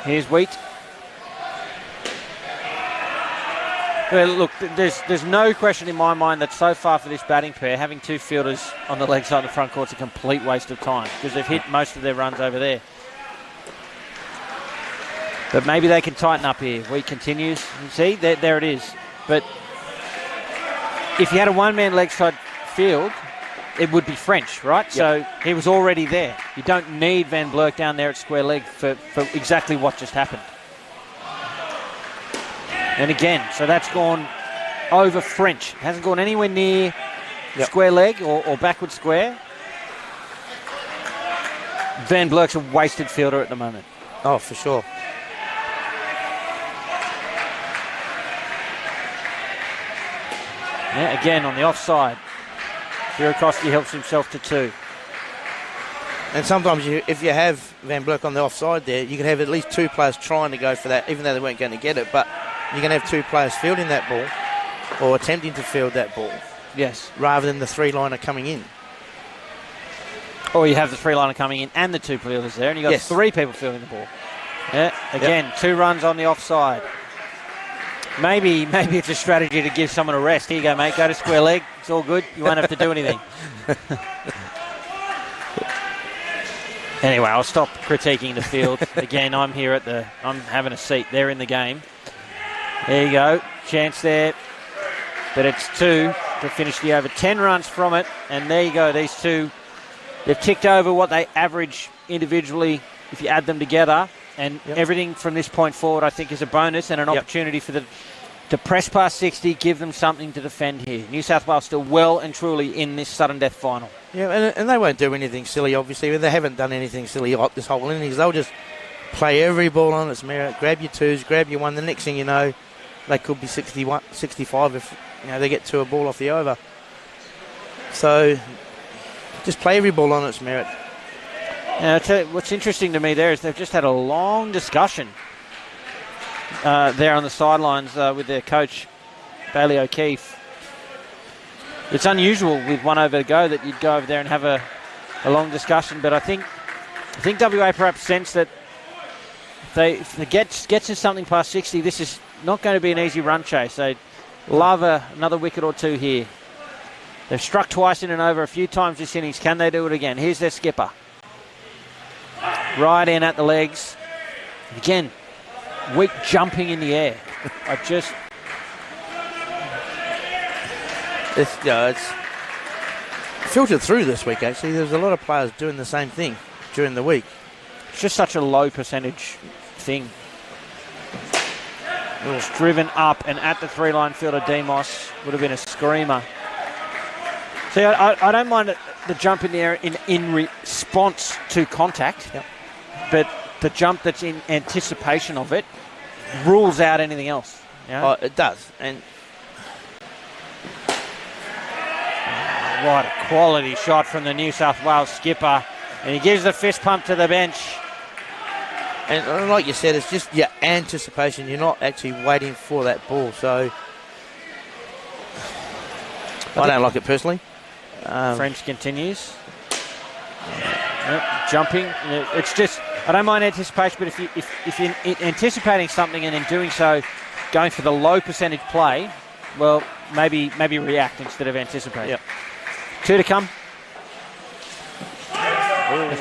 Here's Wheat. Well, look, there's no question in my mind that so far for this batting pair, having two fielders on the leg side of the front court's a complete waste of time because they've hit most of their runs over there. But maybe they can tighten up here. Wheat continues. You see, there it is. But if you had a one-man leg side field, it would be French, right? Yep. So he was already there. You don't need Van Blerk down there at square leg for exactly what just happened. And again, so that's gone over French. Hasn't gone anywhere near square leg or backward square. Van Blerk's a wasted fielder at the moment. Oh, for sure. Yeah, again on the offside. Burakowski helps himself to two. And sometimes if you have Van Blerk on the offside there, you can have at least two players trying to go for that, even though they weren't going to get it. But you can have two players fielding that ball or attempting to field that ball. Yes. Rather than the three-liner coming in. Or you have the three-liner coming in and the two fielders there, and you've got three people fielding the ball. Yeah, again, 2 runs on the offside. Maybe it's a strategy to give someone a rest. Here you go, mate. Go to square leg. It's all good. You won't have to do anything. Anyway, I'll stop critiquing the field. Again, I'm having a seat. They're in the game. There you go. Chance there. But it's 2 to finish the over. 10 runs from it. And there you go. These two, they've ticked over what they average individually if you add them together. And everything from this point forward, I think, is a bonus and an opportunity for to press past 60, give them something to defend here. New South Wales still well and truly in this sudden death final. Yeah, and they won't do anything silly, obviously. They haven't done anything silly this whole innings. They'll just play every ball on its merit, grab your 2s, grab your 1. The next thing you know, they could be 61, 65 if they get to a ball off the over. So just play every ball on its merit. I'll tell you, what's interesting to me there is they've just had a long discussion there on the sidelines with their coach, Bailey O'Keefe. It's unusual with 1 over to go that you'd go over there and have a long discussion, but I think WA perhaps sense that if they get to something past 60, this is not going to be an easy run chase. They'd love another wicket or 2 here. They've struck twice in and over a few times this innings. Can they do it again? Here's their skipper. Right in at the legs. Again, Weak jumping in the air. It's filtered through this week, actually. There's a lot of players doing the same thing during the week. It's just such a low percentage thing. It's driven up and at the 3-line fielder, Demos would have been a screamer. See, I don't mind the jump in the air in response to contact, but the jump that's in anticipation of it rules out anything else. Oh, it does. And what a quality shot from the New South Wales skipper. And he gives the fist pump to the bench. And like you said, it's just your anticipation. You're not actually waiting for that ball. So I don't like it personally. French continues. Jumping. It's just, I don't mind anticipation, but if you're anticipating something and in doing so, going for the low percentage play, well, maybe react instead of anticipate. Yep. 2 to come.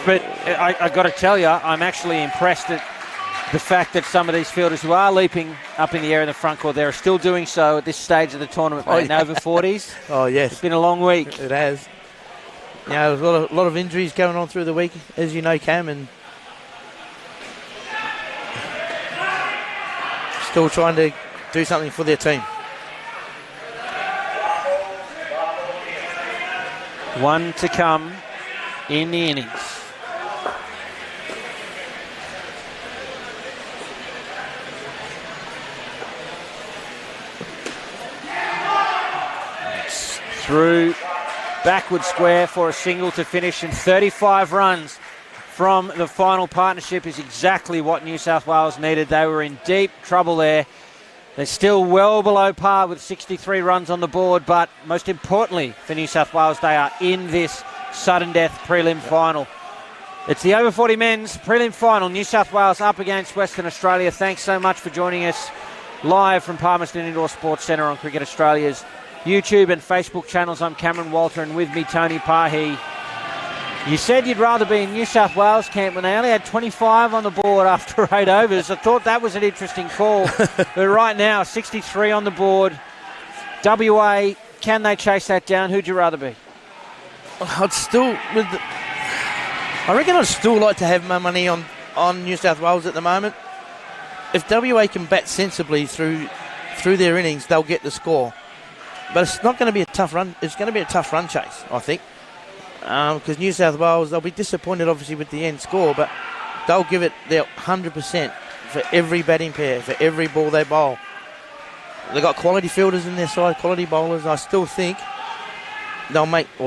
But I got to tell you, I'm actually impressed at the fact that some of these fielders who are leaping up in the air in the front court, they're still doing so at this stage of the tournament, mate, in over 40s. Oh, yes. It's been a long week. It has. There's a lot of injuries going on through the week, as you know, Cam, and still trying to do something for their team. 1 to come in the innings. through backward square for a single to finish, and 35 runs from the final partnership is exactly what New South Wales needed. They were in deep trouble there. They're still well below par with 63 runs on the board, but most importantly for New South Wales, they are in this sudden death prelim final. It's the over 40 men's prelim final. New South Wales up against Western Australia. Thanks so much for joining us live from Palmerston Indoor Sports Centre on Cricket Australia's YouTube and Facebook channels. I'm Cameron Walter, and with me Tony Pahi. You said you'd rather be in New South Wales camp when they only had 25 on the board after 8 overs. I thought that was an interesting call. But right now, 63 on the board. WA, can they chase that down? Who'd you rather be? I reckon I'd still like to have my money on New South Wales at the moment. If WA can bat sensibly through their innings, they'll get the score. But it's not going to be a tough run. It's going to be a tough run chase, I think. Because New South Wales, they'll be disappointed obviously with the end score, but they'll give it their 100% for every batting pair, for every ball they bowl. They've got quality fielders in their side, quality bowlers. I still think they'll make, I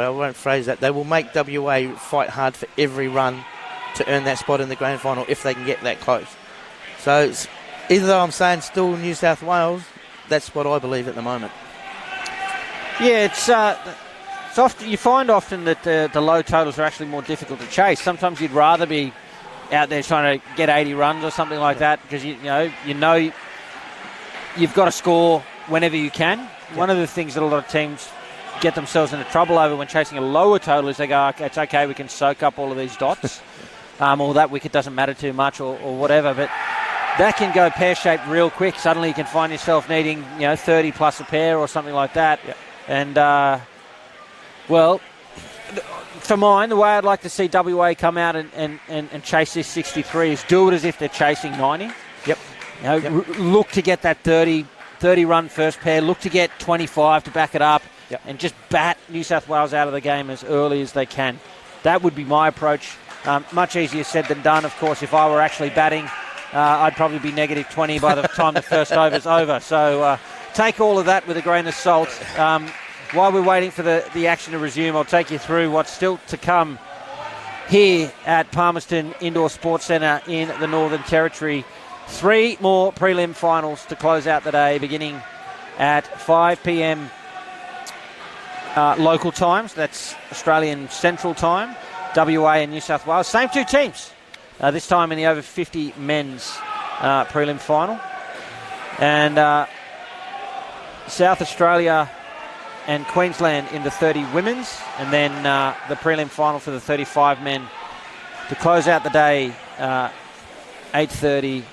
won't phrase that. They will make WA fight hard for every run to earn that spot in the grand final if they can get that close. So even though I'm saying still New South Wales, that's what I believe at the moment. Yeah, it's often, you find often that the low totals are actually more difficult to chase. Sometimes you'd rather be out there trying to get 80 runs or something like that, because you know you've got to score whenever you can. One of the things that a lot of teams get themselves into trouble over when chasing a lower total is they go, okay, it's okay, we can soak up all of these dots, or that wicket doesn't matter too much, or whatever. But that can go pear-shaped real quick. Suddenly you can find yourself needing 30 plus a pair or something like that. Yeah. And well, for mine, the way I'd like to see WA come out and chase this 63 is do it as if they're chasing 90. Yep. Look to get that 30 run first pair. Look to get 25 to back it up. Yep. And just bat New South Wales out of the game as early as they can. That would be my approach. Much easier said than done, of course. If I were actually batting, I'd probably be negative 20 by the time the first over's over. So take all of that with a grain of salt. While we're waiting for the action to resume, I'll take you through what's still to come here at Palmerston Indoor Sports Centre in the Northern Territory. 3 more prelim finals to close out the day, beginning at 5 p.m. Local times. That's Australian Central Time, WA and New South Wales. Same 2 teams, this time in the over 50 men's prelim final. And South Australia and Queensland in the 30 women's, and then the prelim final for the 35 men to close out the day, 8:30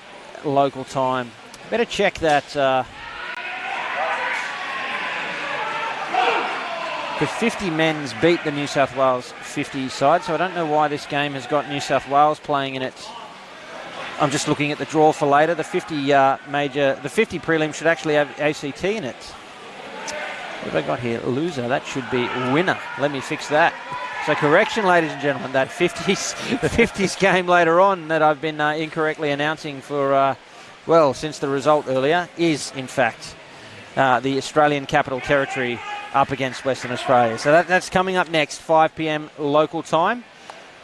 local time. Better check that the 50 men's beat the New South Wales 50 side, so I don't know why this game has got New South Wales playing in it. I'm just looking at the draw for later. The 50 prelim should actually have ACT in it. What have I got here? Loser. That should be winner. Let me fix that. So correction, ladies and gentlemen, that 50s game later on that I've been incorrectly announcing for, since the result earlier, is in fact the Australian Capital Territory up against Western Australia. So that's coming up next, 5 p.m. local time.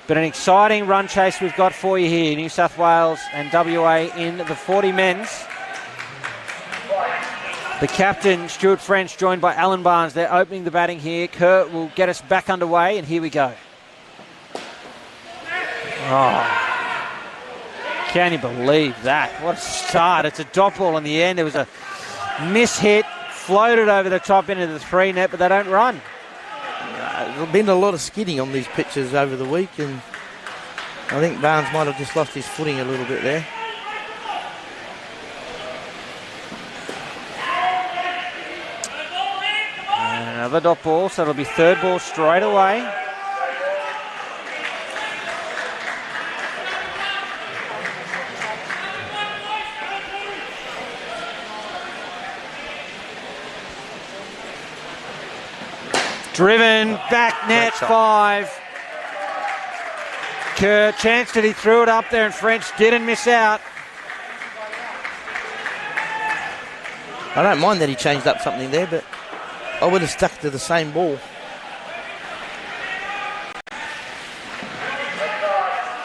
But an exciting run chase we've got for you here. New South Wales and WA in the 40 men's. The captain, Stuart French, joined by Alan Barnes. They're opening the batting here. Kurt will get us back underway, and here we go. Oh, can you believe that? What a start. It's a dot ball in the end. There was a mishit, floated over the top into the 3 net, but they don't run. There's been a lot of skidding on these pitches over the week, and I think Barnes might have just lost his footing a little bit there. Another dot ball, so it'll be 3rd ball straight away. Driven, back net, 5. Kerr chanced it, he threw it up there, and French didn't miss out. I don't mind that he changed up something there, but I would have stuck to the same ball.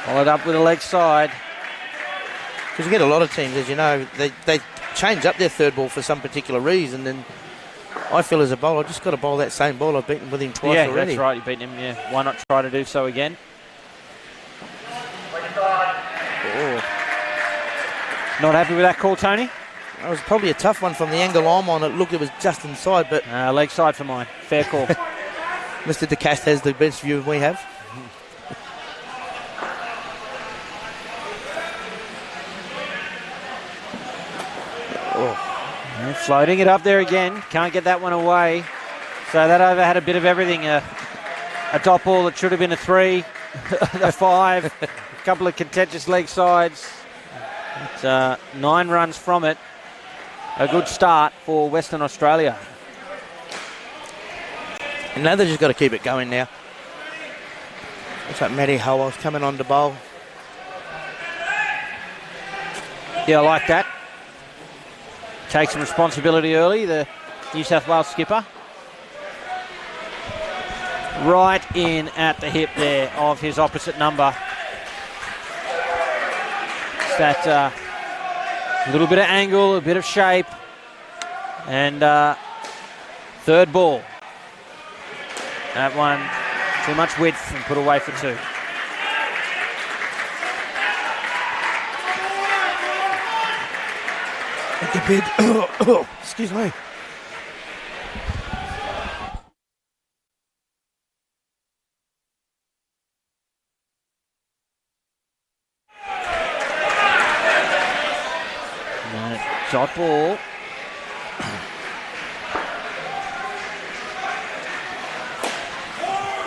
Followed up with a leg side. Because you get a lot of teams, as you know, they change up their third ball for some particular reason, and I feel as a bowler, I've just got to bowl that same ball. I've beaten with him twice already. Yeah, that's right, you've beaten him, yeah. Why not try to do so again? Oh. Not happy with that call, Tony? That was probably a tough one from the angle I'm on. It looked it was just inside, but... leg side for mine. Fair call. Mr. DeCast has the best view we have. And floating it up there again. Can't get that one away. So that over had a bit of everything. A dot ball that should have been a 3, a 5, a couple of contentious leg sides. It's 9 runs from it. A good start for Western Australia. And now they've just got to keep it going now. Looks like Matty Howell's coming on to bowl. Yeah, I like that. Take some responsibility early, the New South Wales skipper. Right in at the hip there of his opposite number. It's that little bit of angle, a bit of shape, and third ball. That one, too much width and put away for 2. Excuse me. Dot ball.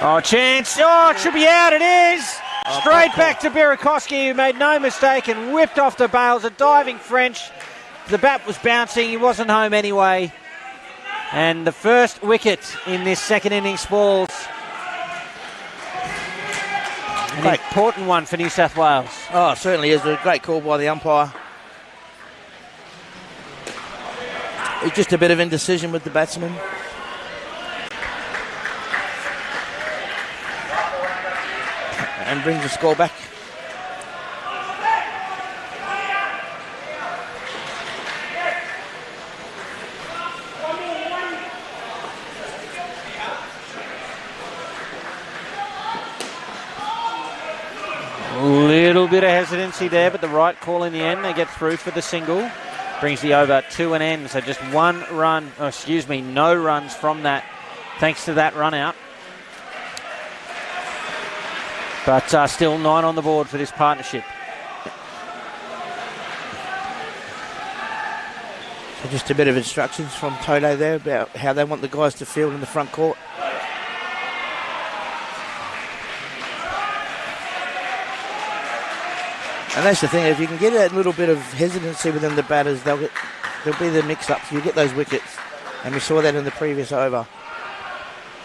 Oh, chance. Oh, it should be out. It is. Straight back to Birakowski, who made no mistake and whipped off the bails. A diving French. The bat was bouncing. He wasn't home anyway. And the first wicket in this second innings falls. An important one for New South Wales. Oh, it certainly is. A great call by the umpire. It's just a bit of indecision with the batsman. And brings the score back. A little bit of hesitancy there, but the right call in the end. They get through for the single. Brings the over to an end. So just no runs from that, thanks to that run out. But still 9 on the board for this partnership. So just a bit of instructions from Toto there about how they want the guys to field in the front court. And that's the thing, if you can get that little bit of hesitancy within the batters, there'll be the mix-ups. You'll get those wickets. And we saw that in the previous over.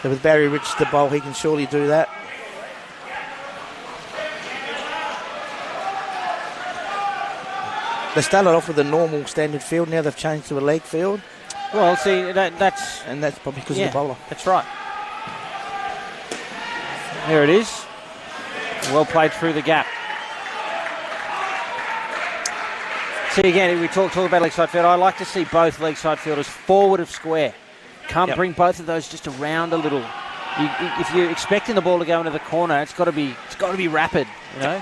So with Barry Rich to bowl, he can surely do that. They started off with a normal standard field. Now they've changed to a leg field. Well, see, that's... And that's probably because of the bowler. That's right. There it is. Well played through the gap. See, again, we talk about leg side field. I like to see both leg side fielders forward of square. Can't bring both of those just around a little. If you're expecting the ball to go into the corner, it's got to be rapid, you know.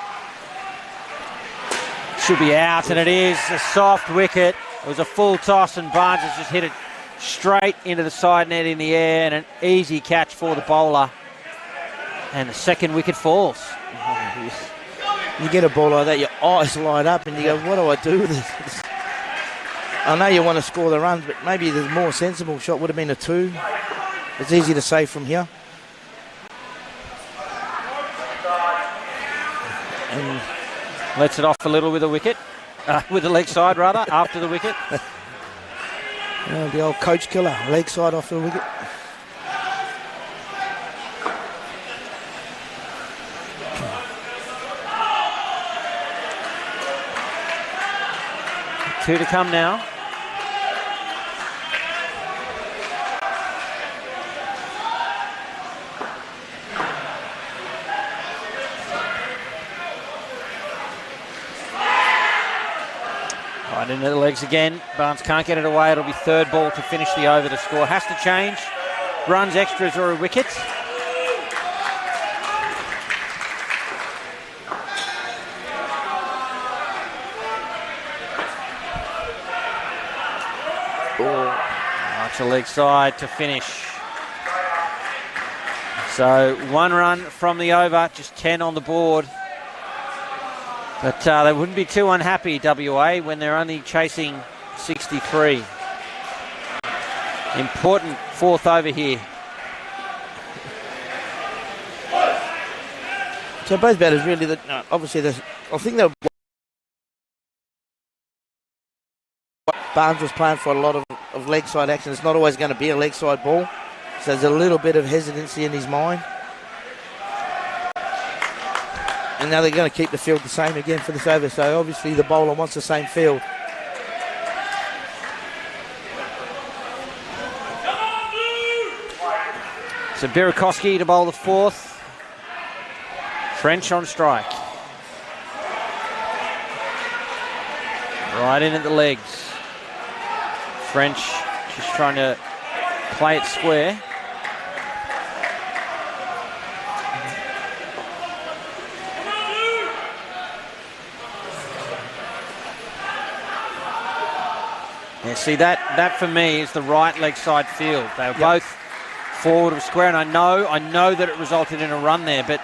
Should be out, and it is a soft wicket. It was a full toss, and Barnes has just hit it straight into the side net in the air, and an easy catch for the bowler. And the second wicket falls. You get a ball like that, your eyes light up, and you go, what do I do with this? I know you want to score the runs, but maybe the more sensible shot would have been a 2. It's easy to say from here. And lets it off a little with a wicket. With the leg side, rather, after the wicket. The old coach killer, leg side off the wicket. Two to come now. Right into the legs again. Barnes can't get it away. It'll be third ball to finish the over. The score has to change. Runs, extras, or a wicket. Right to leg side to finish. So 1 run from the over, just 10 on the board. But they wouldn't be too unhappy, WA, when they're only chasing 63. Important 4th over here. So both batters really, obviously, I think they're... Barnes was playing for a lot of leg side action. It's not always going to be a leg side ball. So there's a little bit of hesitancy in his mind. And now they're going to keep the field the same again for this over. So obviously the bowler wants the same field. So Birakowski to bowl the 4th. French on strike. Right in at the legs. French just trying to play it square. Yeah, see, that for me is the right leg side field. They were both forward of square, and I know that it resulted in a run there, but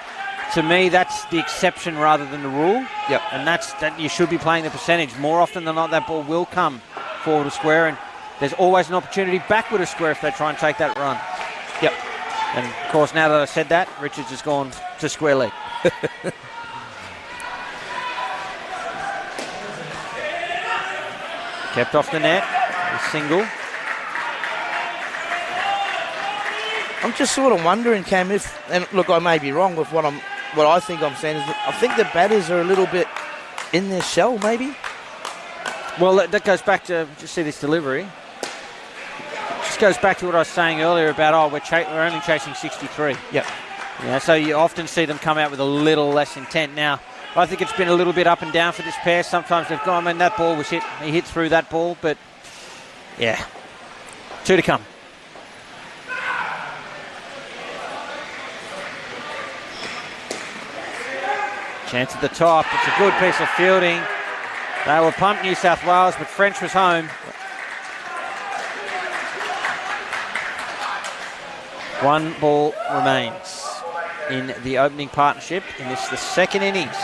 to me that's the exception rather than the rule. Yep. And that you should be playing the percentage. More often than not, that ball will come forward of square, and there's always an opportunity backward of square if they try and take that run. Yep. And of course, now that I said that, Richards has gone to square leg. Kept off the net, a single. I'm just sort of wondering, Cam, and look, I may be wrong with what I think I'm saying, is that I think the batters are a little bit in their shell, maybe. Well, that goes back to, just see this delivery. Just goes back to what I was saying earlier about, we're only chasing 63. Yep. Yeah, so you often see them come out with a little less intent. Now, I think it's been a little bit up and down for this pair. Sometimes they've gone, that ball was hit. He hit through that ball, but yeah, 2 to come. Chance at the top. It's a good piece of fielding. They were pumped, New South Wales, but French was home. 1 ball remains in the opening partnership in the 2nd innings.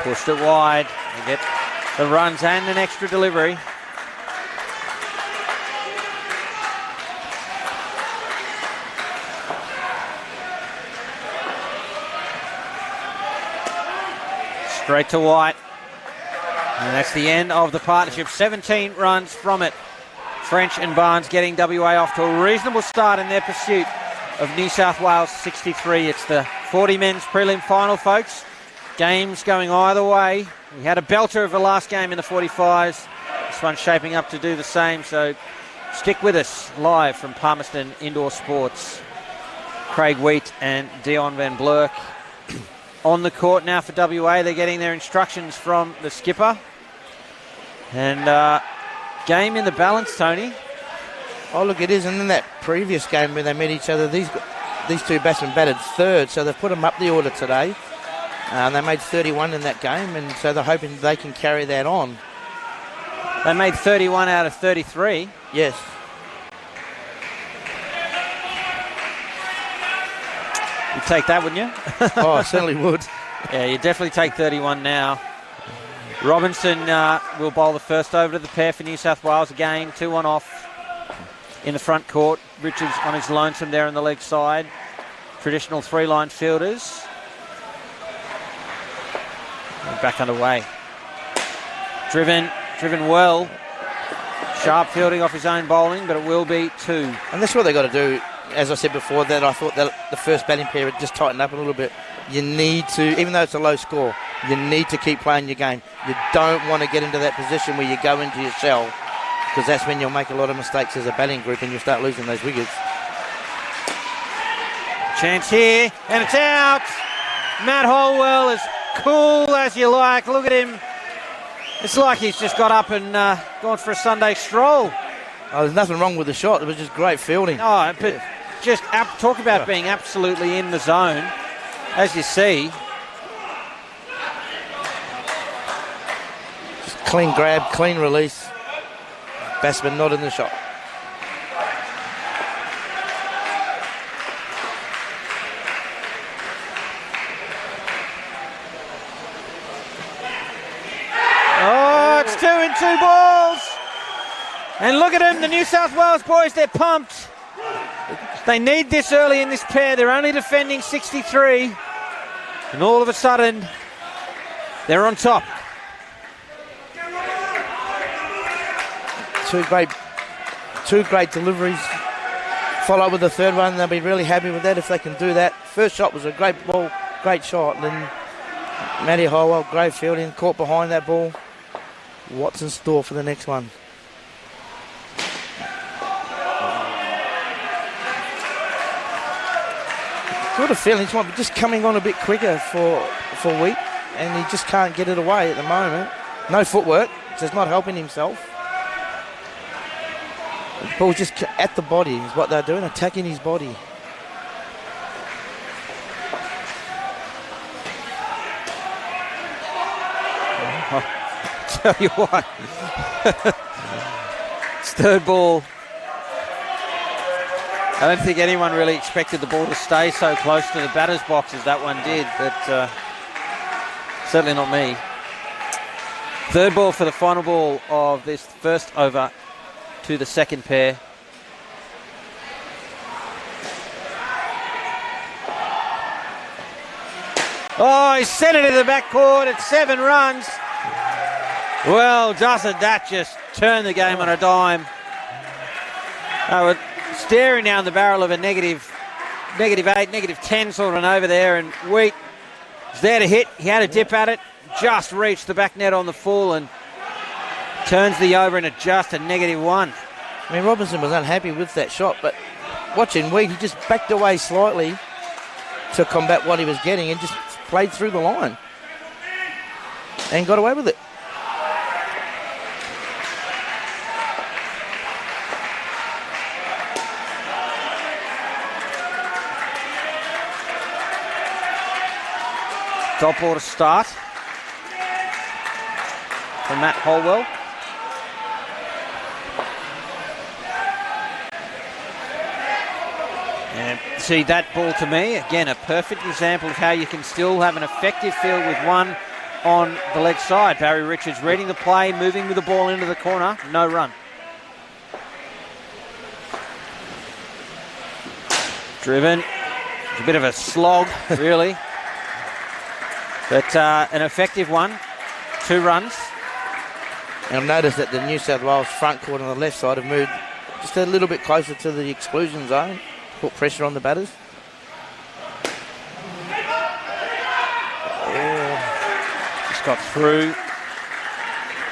Pushed it wide. They get the runs and an extra delivery. Straight to White. And that's the end of the partnership. 17 runs from it. French and Barnes getting WA off to a reasonable start in their pursuit of New South Wales 63. It's the 40 men's prelim final, folks. Games going either way. We had a belter of the last game in the 45s. This one's shaping up to do the same, so stick with us live from Palmerston Indoor Sports. Craig Wheat and Dion van Blurk on the court now for WA. They're getting their instructions from the skipper. And game in the balance, Tony. Oh, look, it is. And in that previous game where they met each other, these 2 batsmen batted third, so they've put them up the order today. They made 31 in that game, and so they're hoping they can carry that on. They made 31 out of 33. Yes. You'd take that, wouldn't you? Oh, I certainly would. Yeah, you definitely take 31 now. Robinson will bowl the first over to the pair for New South Wales again. 2-1 off in the front court. Richards on his lonesome there on the leg side. Traditional 3-line fielders. Back underway. Driven well. Sharp fielding off his own bowling, but it will be 2. And that's what they've got to do. As I said before, that I thought that the first batting pair had just tightened up a little bit. You need to, even though it's a low score, you need to keep playing your game. You don't want to get into that position where you go into your shell, because that's when you'll make a lot of mistakes as a batting group and you'll start losing those wickets. Chance here, and it's out. Matt Holwell, as cool as you like. Look at him. It's like he's just got up and gone for a Sunday stroll. Oh, there's nothing wrong with the shot. It was just great fielding. Oh, but just talk about being absolutely in the zone, as you see. Just clean grab, clean release. Batsman not in the shot. Oh, it's 2 in 2 balls. And look at them, the New South Wales boys, they're pumped. They need this early in this pair. They're only defending 63. And all of a sudden, they're on top. Two great deliveries. Follow with the third one. They'll be really happy with that if they can do that. First shot was a great ball, great shot. And then Matty Holwell, great fielding, caught behind that ball. What's in store for the next one? Got a feeling he might be just coming on a bit quicker for Wheat, and he just can't get it away at the moment. No footwork, just not helping himself. The ball's just at the body is what they're doing, attacking his body. Tell you what, it's third ball. I don't think anyone really expected the ball to stay so close to the batter's box as that one did, but certainly not me. Third ball for the final ball of this first over to the second pair. Oh, he sent it to the backcourt at 7 runs. Well, doesn't that just turn the game on a dime? We're staring down the barrel of a negative 8, negative 10 sort of an over there, and Wheat was there to hit. He had a dip at it, just reached the back net on the full and turns the over into just a -1. I mean, Robinson was unhappy with that shot, but watching Wheat, he just backed away slightly to combat what he was getting and just played through the line and got away with it. Top ball to start from Matt Holwell. And see that ball to me, again, a perfect example of how you can still have an effective field with one on the leg side. Barry Richards reading the play, moving with the ball into the corner, no run. Driven, it's a bit of a slog, really. But an effective one, 2 runs. And I've noticed that the New South Wales front court on the left side have moved just a little bit closer to the exclusion zone, put pressure on the batters. Just got through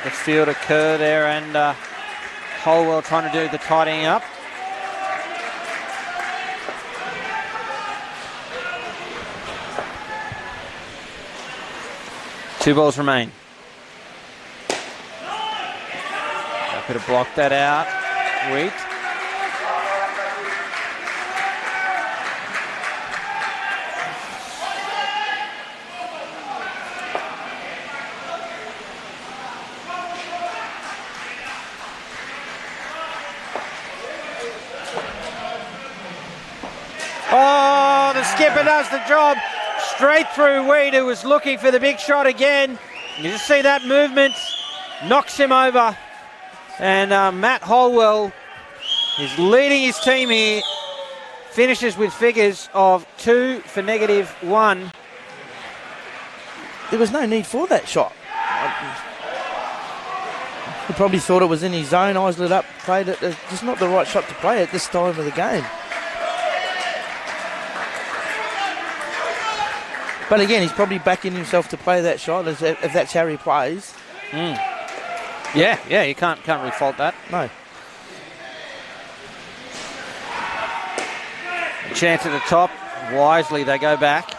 the field of Kerr there, and Holwell trying to do the tidying up. Two balls remain. I could have blocked that out. Wheat. Oh, the skipper does the job. Straight through Wheat, who was looking for the big shot again. You just see that movement, knocks him over. And Matt Holwell is leading his team here. Finishes with figures of 2 for -1. There was no need for that shot. He probably thought it was in his zone, eyes lit up, played it. It's just not the right shot to play at this time of the game. But again, he's probably backing himself to play that shot if that's how he plays. Yeah, you can't really fault that. No. Chance at the top. Wisely, they go back.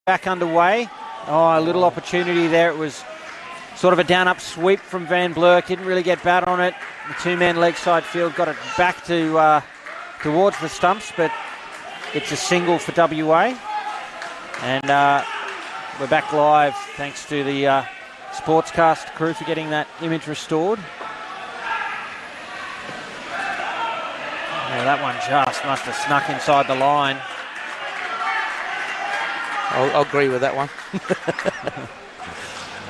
Back underway. Oh, a little opportunity there. It was sort of a down-up sweep from Van Blurk. Didn't really get bat on it. The two-man leg side field got it back to towards the stumps, but it's a single for WA. And we're back live thanks to the Sportscast crew for getting that image restored. Yeah, that one just must have snuck inside the line. I'll agree with that one.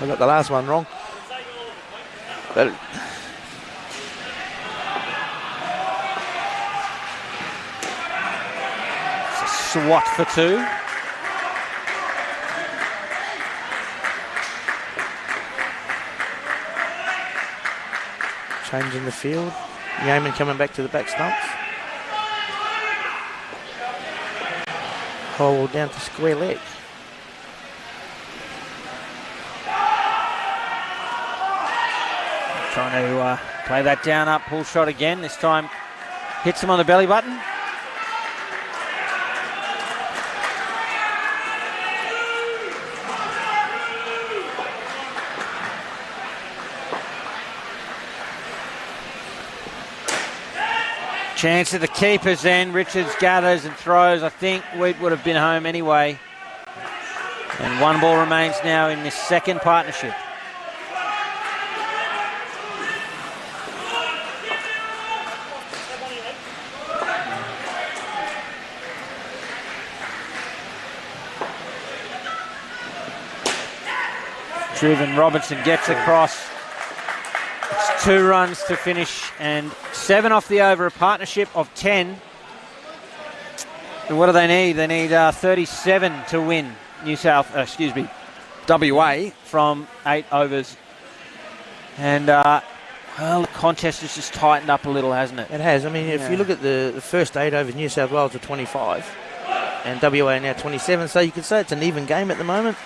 I got the last one wrong. But it's a swat for two. Change in the field. Yeoman coming back to the back stumps. Hole down to square leg. Trying to play that down up pull shot again. This time hits him on the belly button. Chance at the keeper's end. Richards gathers and throws. I think Wheat would have been home anyway. And one ball remains now in this second partnership. Driven Robinson gets across. It's 2 runs to finish and 7 off the over, a partnership of 10. And what do they need? They need 37 to win WA from 8 overs. And well, the contest has just tightened up a little, hasn't it? It has. I mean, if you look at the first 8 overs, New South Wales are 25 and WA are now 27, so you could say it's an even game at the moment.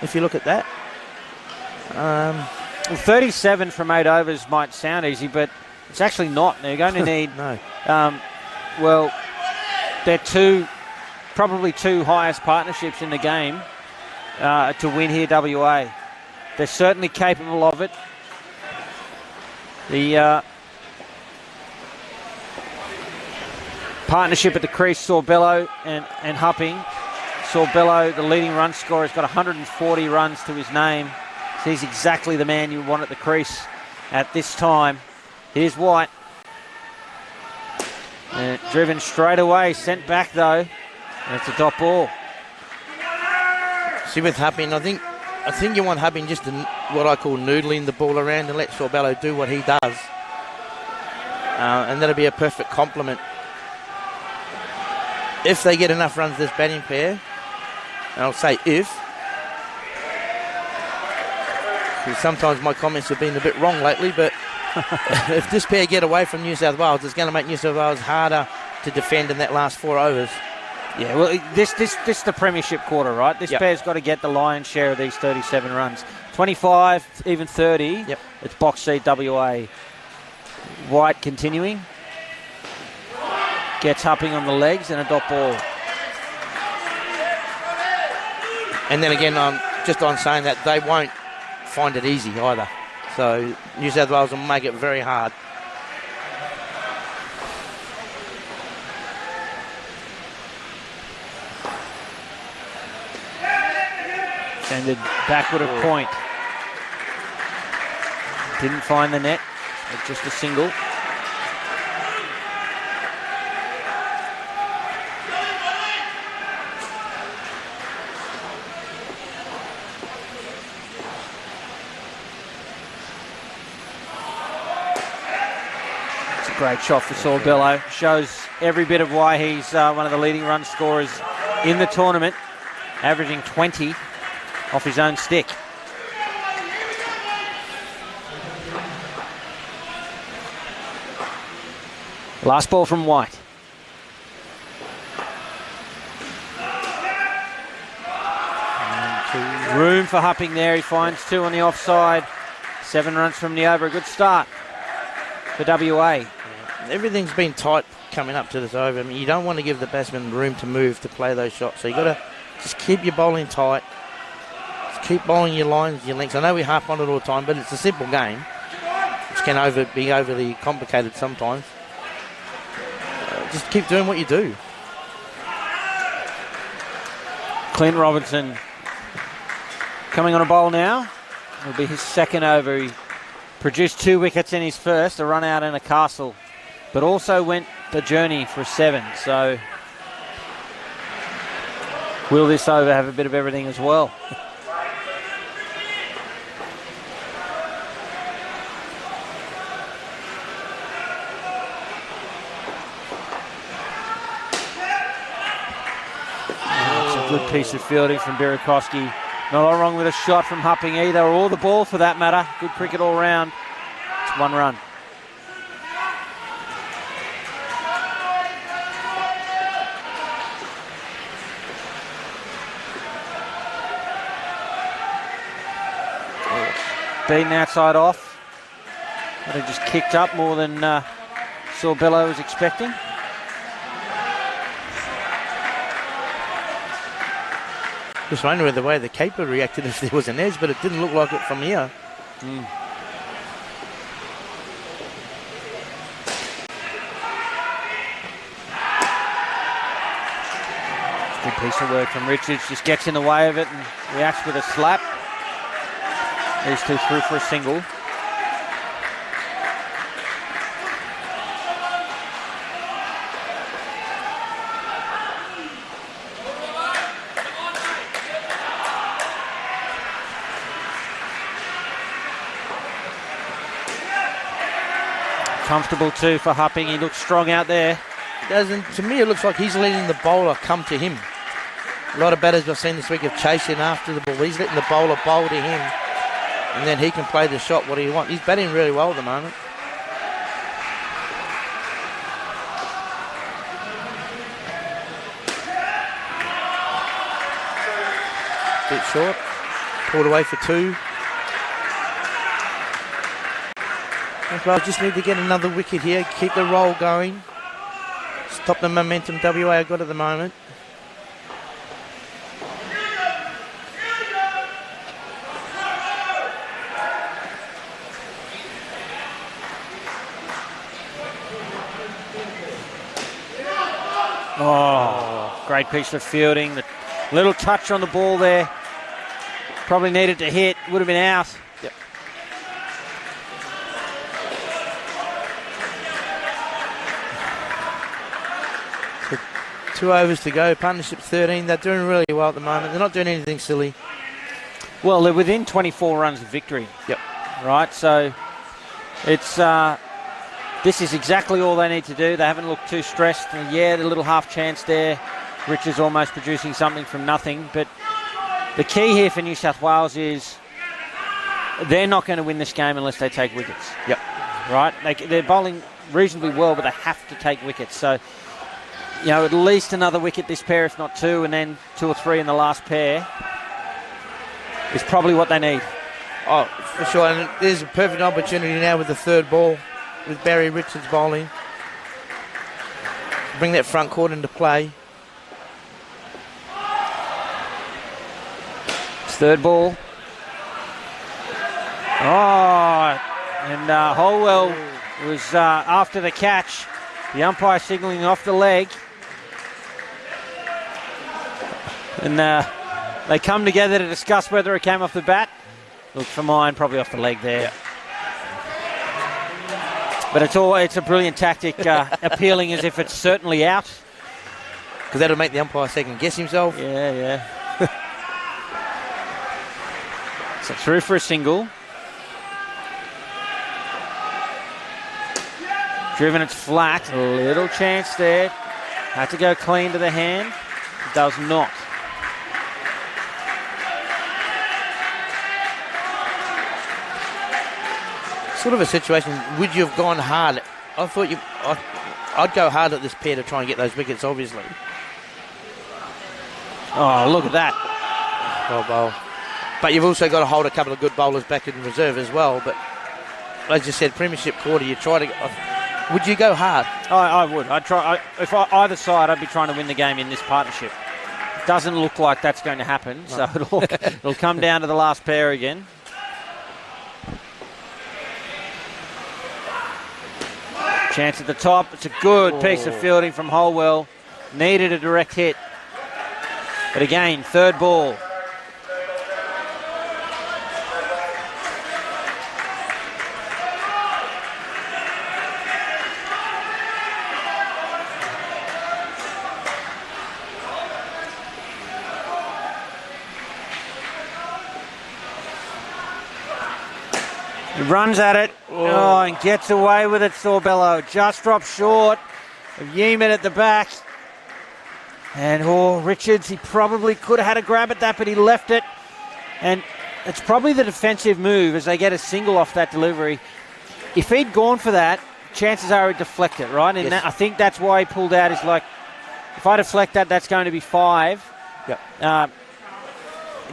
if you look at that. Well, 37 from 8 overs might sound easy, but it's actually not. They're going to need, No. well, they're probably two highest partnerships in the game to win here, WA. They're certainly capable of it. The partnership at the crease, Sorbello and Hupping. Sorbello, the leading run scorer, has got 140 runs to his name. So he's exactly the man you want at the crease at this time. Here's White. Driven straight away, sent back though. And it's a dot ball. See, with Hupping, I think you want Hupping just to, what I call noodling the ball around and let Sorbello do what he does. And that'll be a perfect complement. If they get enough runs this batting pair, and I'll say if, because sometimes my comments have been a bit wrong lately, but if this pair get away from New South Wales, it's going to make New South Wales harder to defend in that last 4 overs. Yeah, well, this is the premiership quarter, right? This pair's got to get the lion's share of these 37 runs. 25, even 30, it's box seat WA. White continuing. Gets Hupping on the legs and a dot ball. And then again, just on saying that, they won't find it easy either. So New South Wales will make it very hard. Sended backward of point. Didn't find the net. It's just a single. Great shot for Sorbello. Shows every bit of why he's one of the leading run scorers in the tournament, averaging 20 off his own stick. Last ball from White. Room for Hupping there. He finds 2 on the offside. 7 runs from the over. A good start for WA. Everything's been tight coming up to this over. I mean, you don't want to give the batsman room to move to play those shots. So you've got to just keep your bowling tight. Just keep bowling your lines, your lengths. I know we harp on it all the time, but it's a simple game, which can be overly complicated sometimes. Just keep doing what you do. Clint Robinson coming on a bowl now. It'll be his second over. He produced 2 wickets in his first, a run out and a castle, but also went the journey for 7. So will this over have a bit of everything as well? It's a good piece of fielding from Birakowski. Not a lot wrong with a shot from Hupping either, or the ball for that matter. Good cricket all round. It's 1 run. Beaten outside off. But it just kicked up more than Sorbello was expecting. Just wondering the way the keeper reacted if there was an edge, but it didn't look like it from here. Good piece of work from Richards. Just gets in the way of it and reacts with a slap. These 2 through for a single. Comfortable too for Hupping. He looks strong out there. To me, it looks like he's letting the bowler come to him. A lot of batters I've seen this week have chasing after the ball. He's letting the bowler bowl to him, and then he can play the shot what he wants. He's batting really well at the moment. Bit short. Called away for 2. Well, just need to get another wicket here. Keep the roll going. Stop the momentum WA have got at the moment. Oh, great piece of fielding. The little touch on the ball there. Probably needed to hit. Would have been out. Yep. So 2 overs to go. Partnership 13. They're doing really well at the moment. They're not doing anything silly. Well, they're within 24 runs of victory. Yep. Right, so it's this is exactly all they need to do. They haven't looked too stressed. And yeah, the little half chance there. Richards almost producing something from nothing. But the key here for New South Wales is they're not going to win this game unless they take wickets. Yep. Right? They're bowling reasonably well, but they have to take wickets. So, you know, at least another wicket this pair, if not 2, and then 2 or 3 in the last pair is probably what they need. Oh, for sure. And there's a perfect opportunity now with the 3rd ball with Barry Richards bowling. Bring that front court into play. It's 3rd ball. Oh, and Holwell was after the catch. The umpire signalling off the leg. And they come together to discuss whether it came off the bat. Look, for mine, probably off the leg there. Yeah. But it's a brilliant tactic, appealing as if it's certainly out. Because that'll make the umpire second guess himself. Yeah. So through for a single. Driven it flat. A little chance there. Had to go clean to the hand. Does not. Sort of a situation, would you have gone hard? I thought I'd go hard at this pair to try and get those wickets, obviously. Oh, look at that. Well bowl. But you've also got to hold a couple of good bowlers back in reserve as well. But as you said, premiership quarter, you try to... Would you go hard? I would. I'd try. Either side, I'd be trying to win the game in this partnership. Doesn't look like that's going to happen, so it'll come down to the last pair again. Chance at the top. It's a good piece of fielding from Holwell. Needed a direct hit. But again, 3rd ball. He runs at it, and gets away with it, Sorbello. Just dropped short of Yeaman at the back. And Richards, he probably could have had a grab at that, but he left it. And it's probably the defensive move as they get a single off that delivery. If he'd gone for that, chances are he'd deflect it, right? And yes. I think that's why he pulled out. Is like, if I deflect that, that's going to be 5. Yep.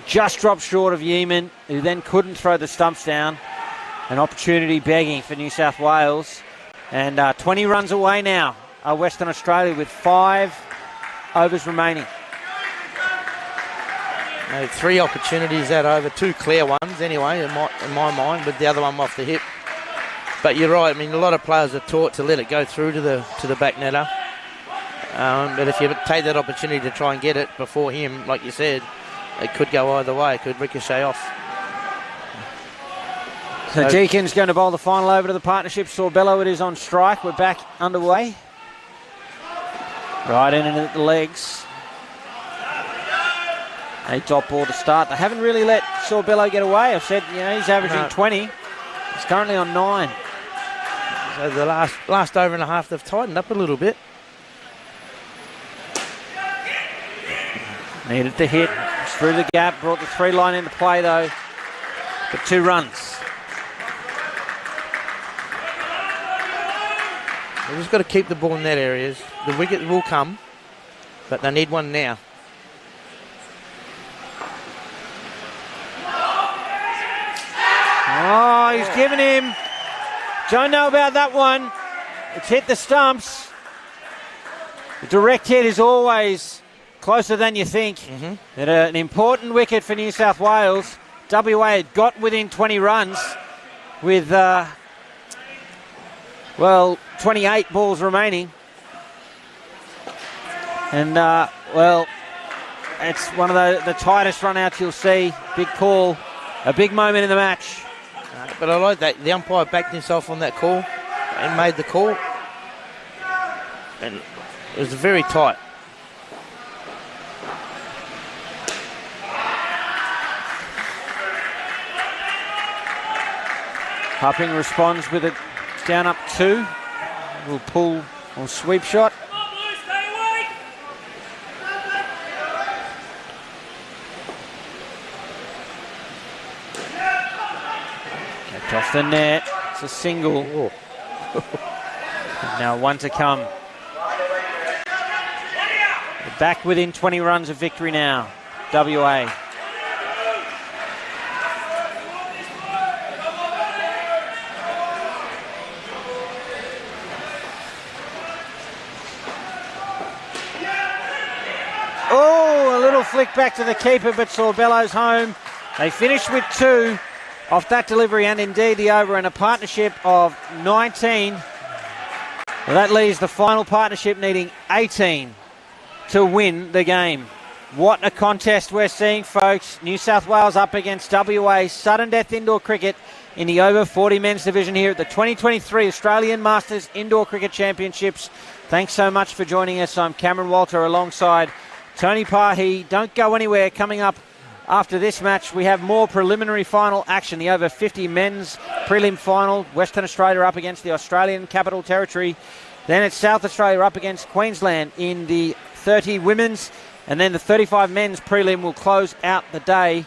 Just dropped short of Yeaman, who then couldn't throw the stumps down. An opportunity begging for New South Wales. And 20 runs away now are Western Australia with 5 overs remaining. 3 opportunities that over, 2 clear ones anyway, in my mind, with the other one off the hip. But you're right, I mean, a lot of players are taught to let it go through to the back netter. But if you take that opportunity to try and get it before him, like you said, it could go either way. It could ricochet off. So Deacon's going to bowl the final over to the partnership. Sorbello, it is on strike. We're back underway. Right in and at the legs. A dot ball to start. They haven't really let Sorbello get away. I've said, he's averaging 20. He's currently on 9. So the last over and a half, they've tightened up a little bit. Needed to hit. It's through the gap. Brought the 3 line into play, though. But 2 runs. They've just got to keep the ball in that areas. The wicket will come, but they need one now. he's given him. Don't know about that one. It's hit the stumps. The direct hit is always closer than you think. And an important wicket for New South Wales. WA had got within 20 runs with, 28 balls remaining. And, it's one of the tightest run-outs you'll see. Big call, a big moment in the match. But I like that. The umpire backed himself on that call and made the call. And it was very tight. Hupping responds with it down up 2. We'll pull or sweep shot. Kept off the net. It's a single. Now one to come. We're back within 20 runs of victory now. WA. Oh, a little flick back to the keeper, but saw Bellows home. They finished with 2 off that delivery and indeed the over, and a partnership of 19. Well, that leaves the final partnership needing 18 to win the game. What a contest we're seeing, folks. New South Wales up against WA. Sudden death indoor cricket in the over 40 men's division here at the 2023 Australian Masters Indoor Cricket Championships. Thanks so much for joining us. I'm Cameron Walter alongside Tony Pahi. Don't go anywhere. Coming up after this match, we have more preliminary final action. The over 50 men's prelim final. Western Australia up against the Australian Capital Territory. Then it's South Australia up against Queensland in the 30 women's. And then the 35 men's prelim will close out the day.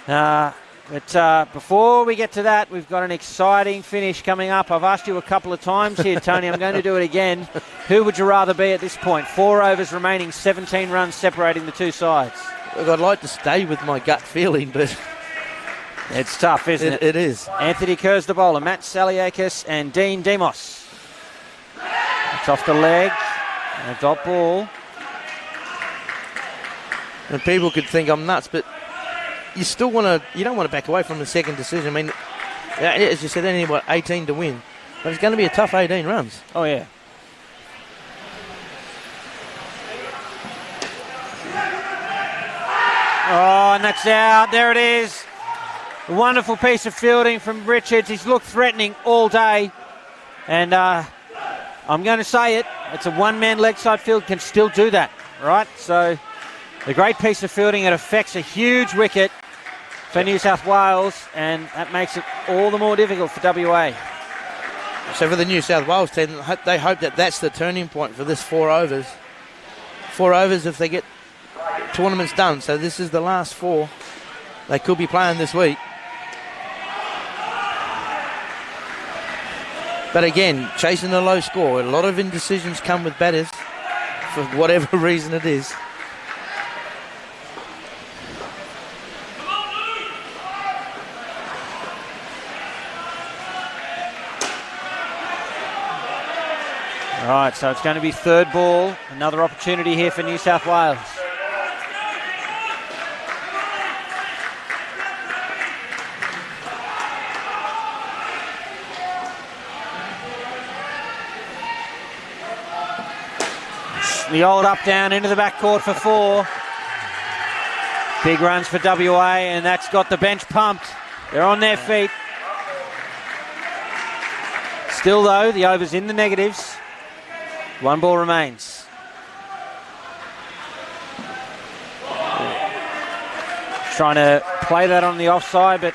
But before we get to that, we've got an exciting finish coming up. I've asked you a couple of times here, Tony. I'm going to do it again. Who would you rather be at this point? 4 overs remaining, 17 runs separating the two sides. Look, I'd like to stay with my gut feeling, but it's tough, isn't it? It is. Anthony Kerr's the bowler, Matt Saliakis and Dean Demos. It's off the leg, and a dot ball. And people could think I'm nuts, but you still you don't want to back away from the second decision. I mean, as you said, they need, 18 to win. But it's going to be a tough 18 runs. Oh, yeah. Oh, and that's out. There it is. A wonderful piece of fielding from Richards. He's looked threatening all day. And I'm going to say it. It's a one-man leg side field. Can still do that, right? So a great piece of fielding. It affects a huge wicket for New South Wales, and that makes it all the more difficult for WA. So for the New South Wales team, they hope that that's the turning point for this 4 overs. 4 overs if they get tournaments done. So this is the last 4 they could be playing this week. But again, chasing a low score. A lot of indecisions come with batters for whatever reason it is. All right, so it's going to be third ball. Another opportunity here for New South Wales. The old up-down into the backcourt for 4. Big runs for WA, and that's got the bench pumped. They're on their feet. Still, though, the over's in the negatives. 1 ball remains. Trying to play that on the offside, but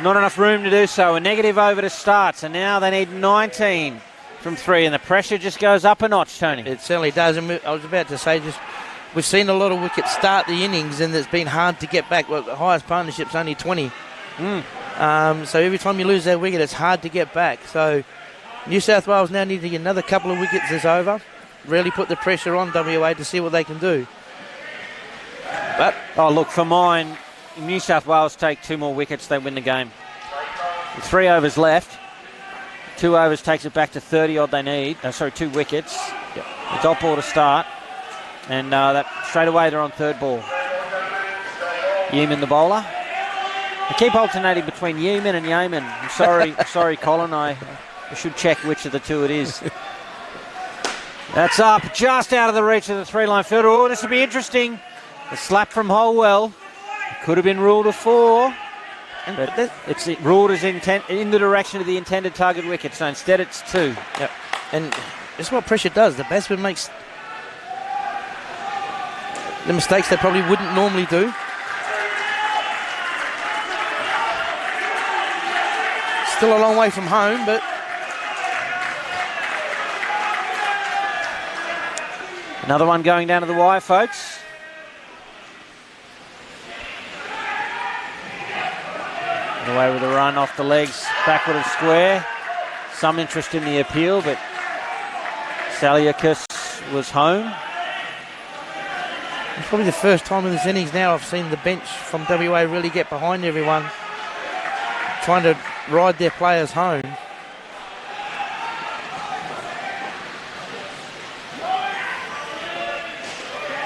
not enough room to do so. A negative over to start, so now they need 19 from 3, and the pressure just goes up a notch, Tony. It certainly does. And I was about to say, we've seen a lot of wickets start the innings, and it's been hard to get back. Well, the highest partnership's only 20. So every time you lose that wicket, it's hard to get back. So New South Wales now need to get another couple of wickets this over. Really put the pressure on WA to see what they can do. But oh, look, for mine, New South Wales take 2 more wickets, they win the game. With 3 overs left. 2 overs takes it back to 30 odd they need. 2 wickets. Yep. The dot ball to start. And that straight away they're on third ball. Yeaman the bowler. I keep alternating between Yeaman and Yeaman. I'm sorry, Colin. I should check which of the two it is. That's up, just out of the reach of the 3-line fielder. Oh, this will be interesting. The slap from Holwell. It could have been ruled a 4. But it's ruled as in the direction of the intended target wicket, so instead it's 2. Yep. And that's what pressure does. The batsman makes the mistakes they probably wouldn't normally do. Still a long way from home, but another one going down to the wire, folks. Away with a run off the legs, backward of square. Some interest in the appeal, but Saliakas was home. It's probably the first time in this innings now I've seen the bench from WA really get behind everyone, trying to ride their players home.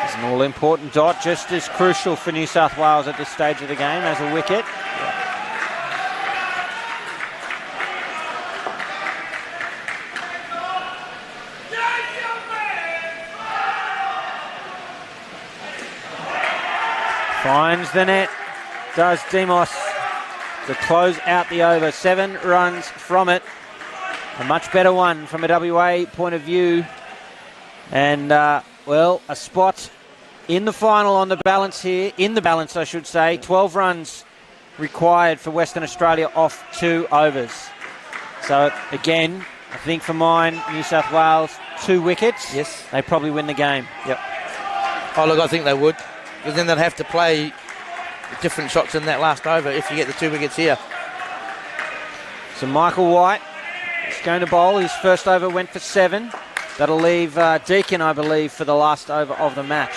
It's an all-important dot, just as crucial for New South Wales at this stage of the game as a wicket. Finds the net, does Demos, to close out the over. 7 runs from it. A much better one from a WA point of view. And, a spot in the final on the balance here. In the balance, I should say. 12 runs required for Western Australia off 2 overs. So, again, I think for mine, New South Wales, 2 wickets. Yes. They probably win the game. Yep. Oh, look, I think they would. Because then they'll have to play different shots in that last over if you get the 2 wickets here. So Michael White is going to bowl. His first over went for 7. That'll leave Deakin, I believe, for the last over of the match.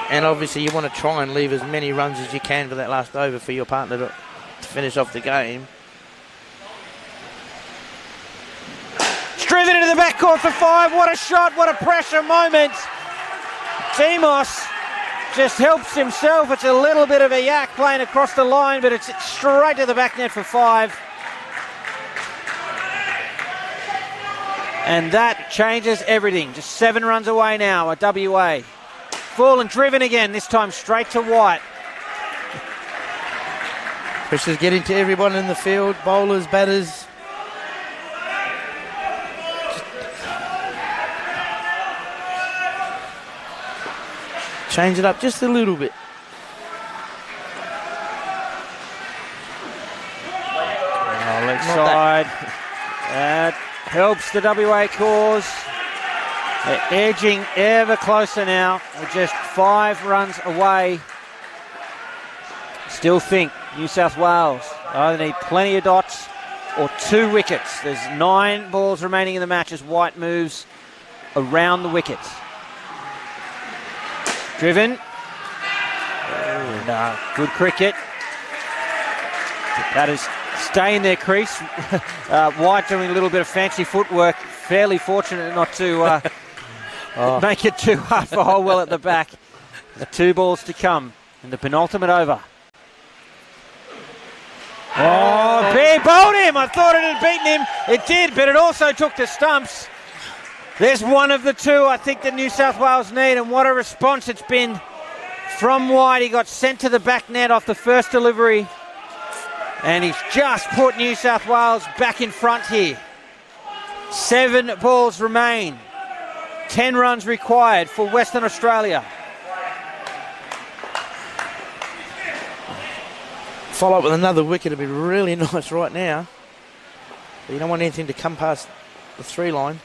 And obviously you want to try and leave as many runs as you can for that last over for your partner to finish off the game. It's driven into the backcourt for 5. What a shot, what a pressure moment. Demos just helps himself. It's a little bit of a yak playing across the line, but it's straight to the back net for 5. And that changes everything. Just 7 runs away now at WA. Full and driven again, this time straight to White. Pressure's getting to everyone in the field, bowlers, batters. Change it up just a little bit. Leg side. That helps the WA cause. They're edging ever closer now. They're just 5 runs away. Still think New South Wales either need plenty of dots or 2 wickets. There's 9 balls remaining in the match as White moves around the wickets. Driven. And, good cricket. That is staying their crease. White doing a little bit of fancy footwork. Fairly fortunate not to make it too hard for Holwell at the back. There's 2 balls to come in the penultimate over. Oh, Bear bowled him. I thought it had beaten him. It did, but it also took the stumps. There's one of the 2 I think that New South Wales need, and what a response it's been from White. He got sent to the back net off the first delivery, and he's just put New South Wales back in front here. 7 balls remain. 10 runs required for Western Australia. Follow up with another wicket would be really nice right now. But you don't want anything to come past the 3 line.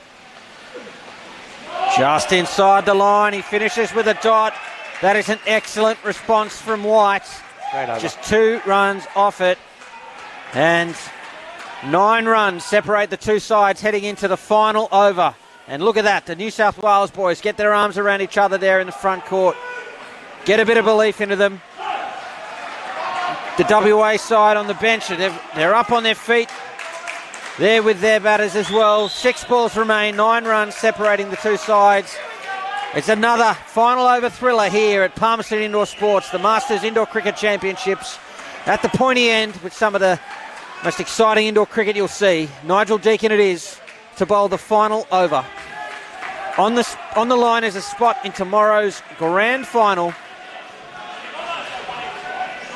Just inside the line, he finishes with a dot. That is an excellent response from White. Great over. Just 2 runs off it. And 9 runs separate the 2 sides heading into the final over. And look at that, the New South Wales boys get their arms around each other there in the front court. Get a bit of belief into them. The WA side on the bench, they're up on their feet. They're with their batters as well. 6 balls remain, 9 runs separating the two sides. It's another final over thriller here at Palmerston Indoor Sports, the Masters Indoor Cricket Championships. At the pointy end with some of the most exciting indoor cricket you'll see. Nigel Deakin it is to bowl the final over. On the line is a spot in tomorrow's grand final.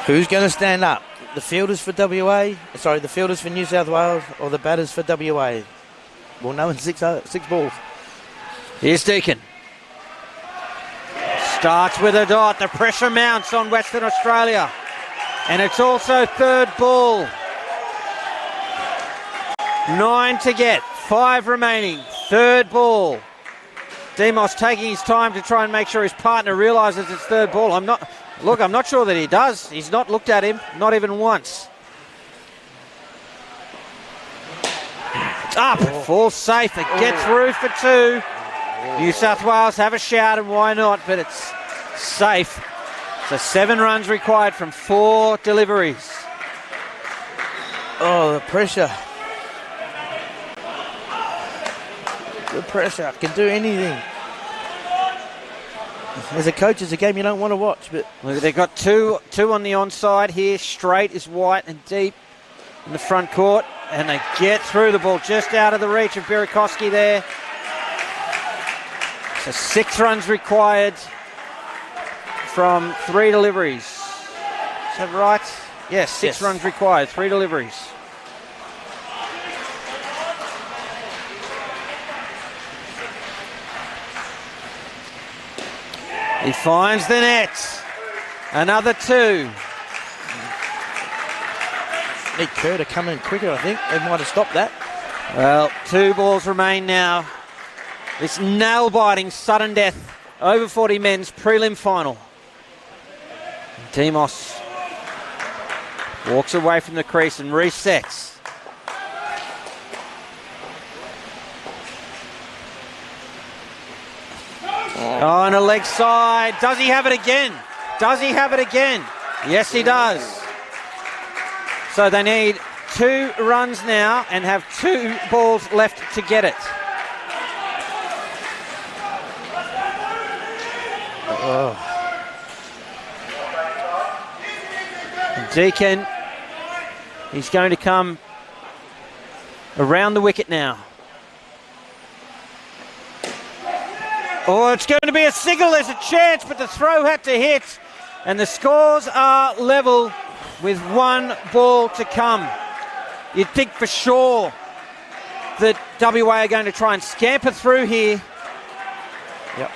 Who's going to stand up? The fielders for the fielders for New South Wales or the batters for WA? We'll know in 6 balls. Here's Deakin. Starts with a dot. The pressure mounts on Western Australia. And it's also third ball. 9 to get. 5 remaining. Third ball. Demos taking his time to try and make sure his partner realises it's third ball. I'm not sure that he does. He's not looked at him, not even once. It's up, falls safe. They get through for 2. New South Wales have a shout, and why not? But it's safe. So 7 runs required from 4 deliveries. Oh, the pressure. The pressure can do anything. As a coach, it's a game you don't want to watch. But look, they've got two on the onside here. Straight is white and deep in the front court. And they get through the ball just out of the reach of Birikoski there. So 6 runs required from 3 deliveries. Is that right? Yes, 6 runs required, 3 deliveries. He finds the net. Another 2. Need Kerr to come in quicker, I think. They might have stopped that. Well, 2 balls remain now. This nail-biting sudden death over 40 men's prelim final. Demos walks away from the crease and resets. Oh, on a leg side. Does he have it again? Does he have it again? Yes, he does. So they need 2 runs now and have 2 balls left to get it. Oh. Deakin, he's going to come around the wicket now. Oh, it's going to be a single. There's a chance, but the throw had to hit. And the scores are level with 1 ball to come. You'd think for sure that WA are going to try and scamper through here. Yep.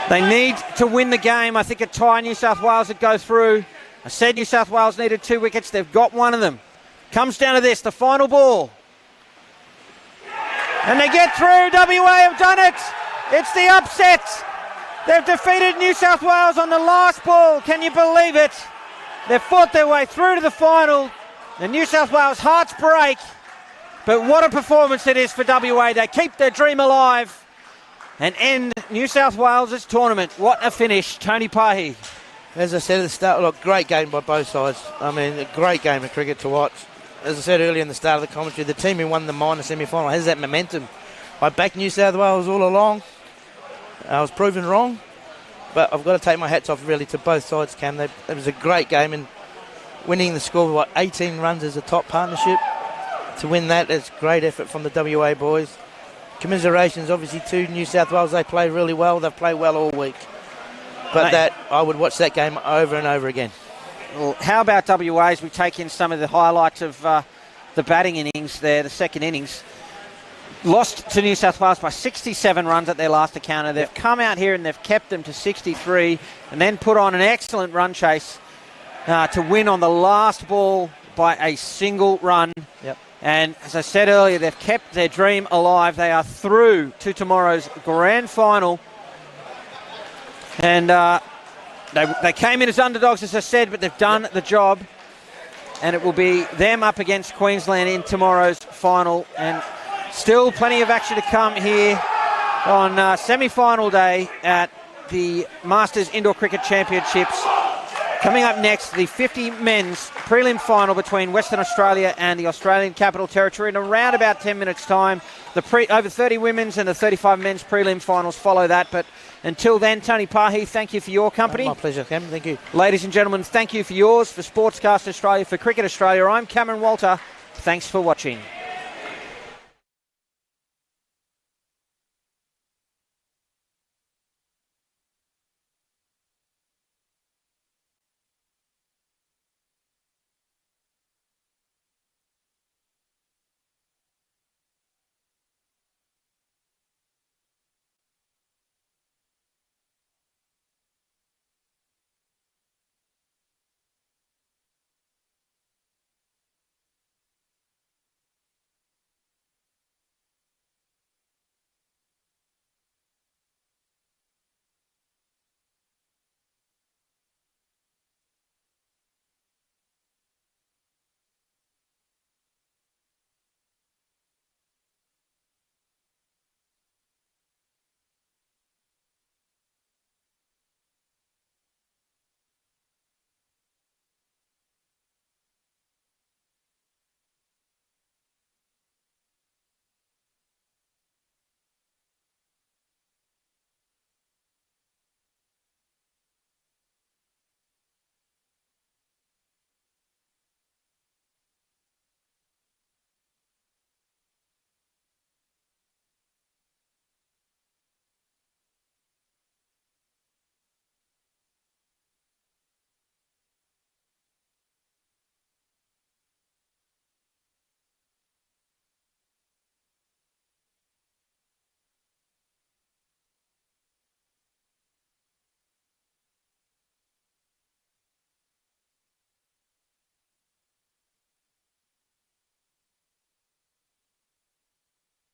They need to win the game. I think a tie New South Wales would go through. I said New South Wales needed 2 wickets. They've got 1 of them. Comes down to this, the final ball. And they get through. WA have done it. It's the upset. They've defeated New South Wales on the last ball. Can you believe it? They've fought their way through to the final. The New South Wales hearts break. But what a performance it is for WA. They keep their dream alive and end New South Wales' tournament. What a finish, Tony Pahi. As I said at the start, look, great game by both sides. I mean, a great game of cricket to watch. As I said earlier in the start of the commentary, the team who won the minor semi-final has that momentum. I backed New South Wales all along. I was proven wrong, but I've got to take my hats off really to both sides, Cam. It was a great game, and winning the score of 18 runs as a top partnership. To win that, it's great effort from the WA boys. Commiserations, obviously, to New South Wales. They played really well. They've played well all week. But I would watch that game over and over again. Well, how about WA as we take in some of the highlights of the batting innings there, the second innings? Lost to New South Wales by 67 runs at their last encounter. They've come out here and they've kept them to 63 and then put on an excellent run chase to win on the last ball by a single run. Yep. And as I said earlier, they've kept their dream alive. They are through to tomorrow's grand final. And they came in as underdogs, as I said, but they've done the job. And it will be them up against Queensland in tomorrow's final. And still plenty of action to come here on semi-final day at the Masters Indoor Cricket Championships. Coming up next, the 50 men's prelim final between Western Australia and the Australian Capital Territory in around about 10 minutes' time. The over 30 women's and the 35 men's prelim finals follow that. But until then, Tony Pahi, thank you for your company. My pleasure, Cam. Thank you. Ladies and gentlemen, thank you for yours. For Sportscast Australia, for Cricket Australia, I'm Cameron Walter. Thanks for watching.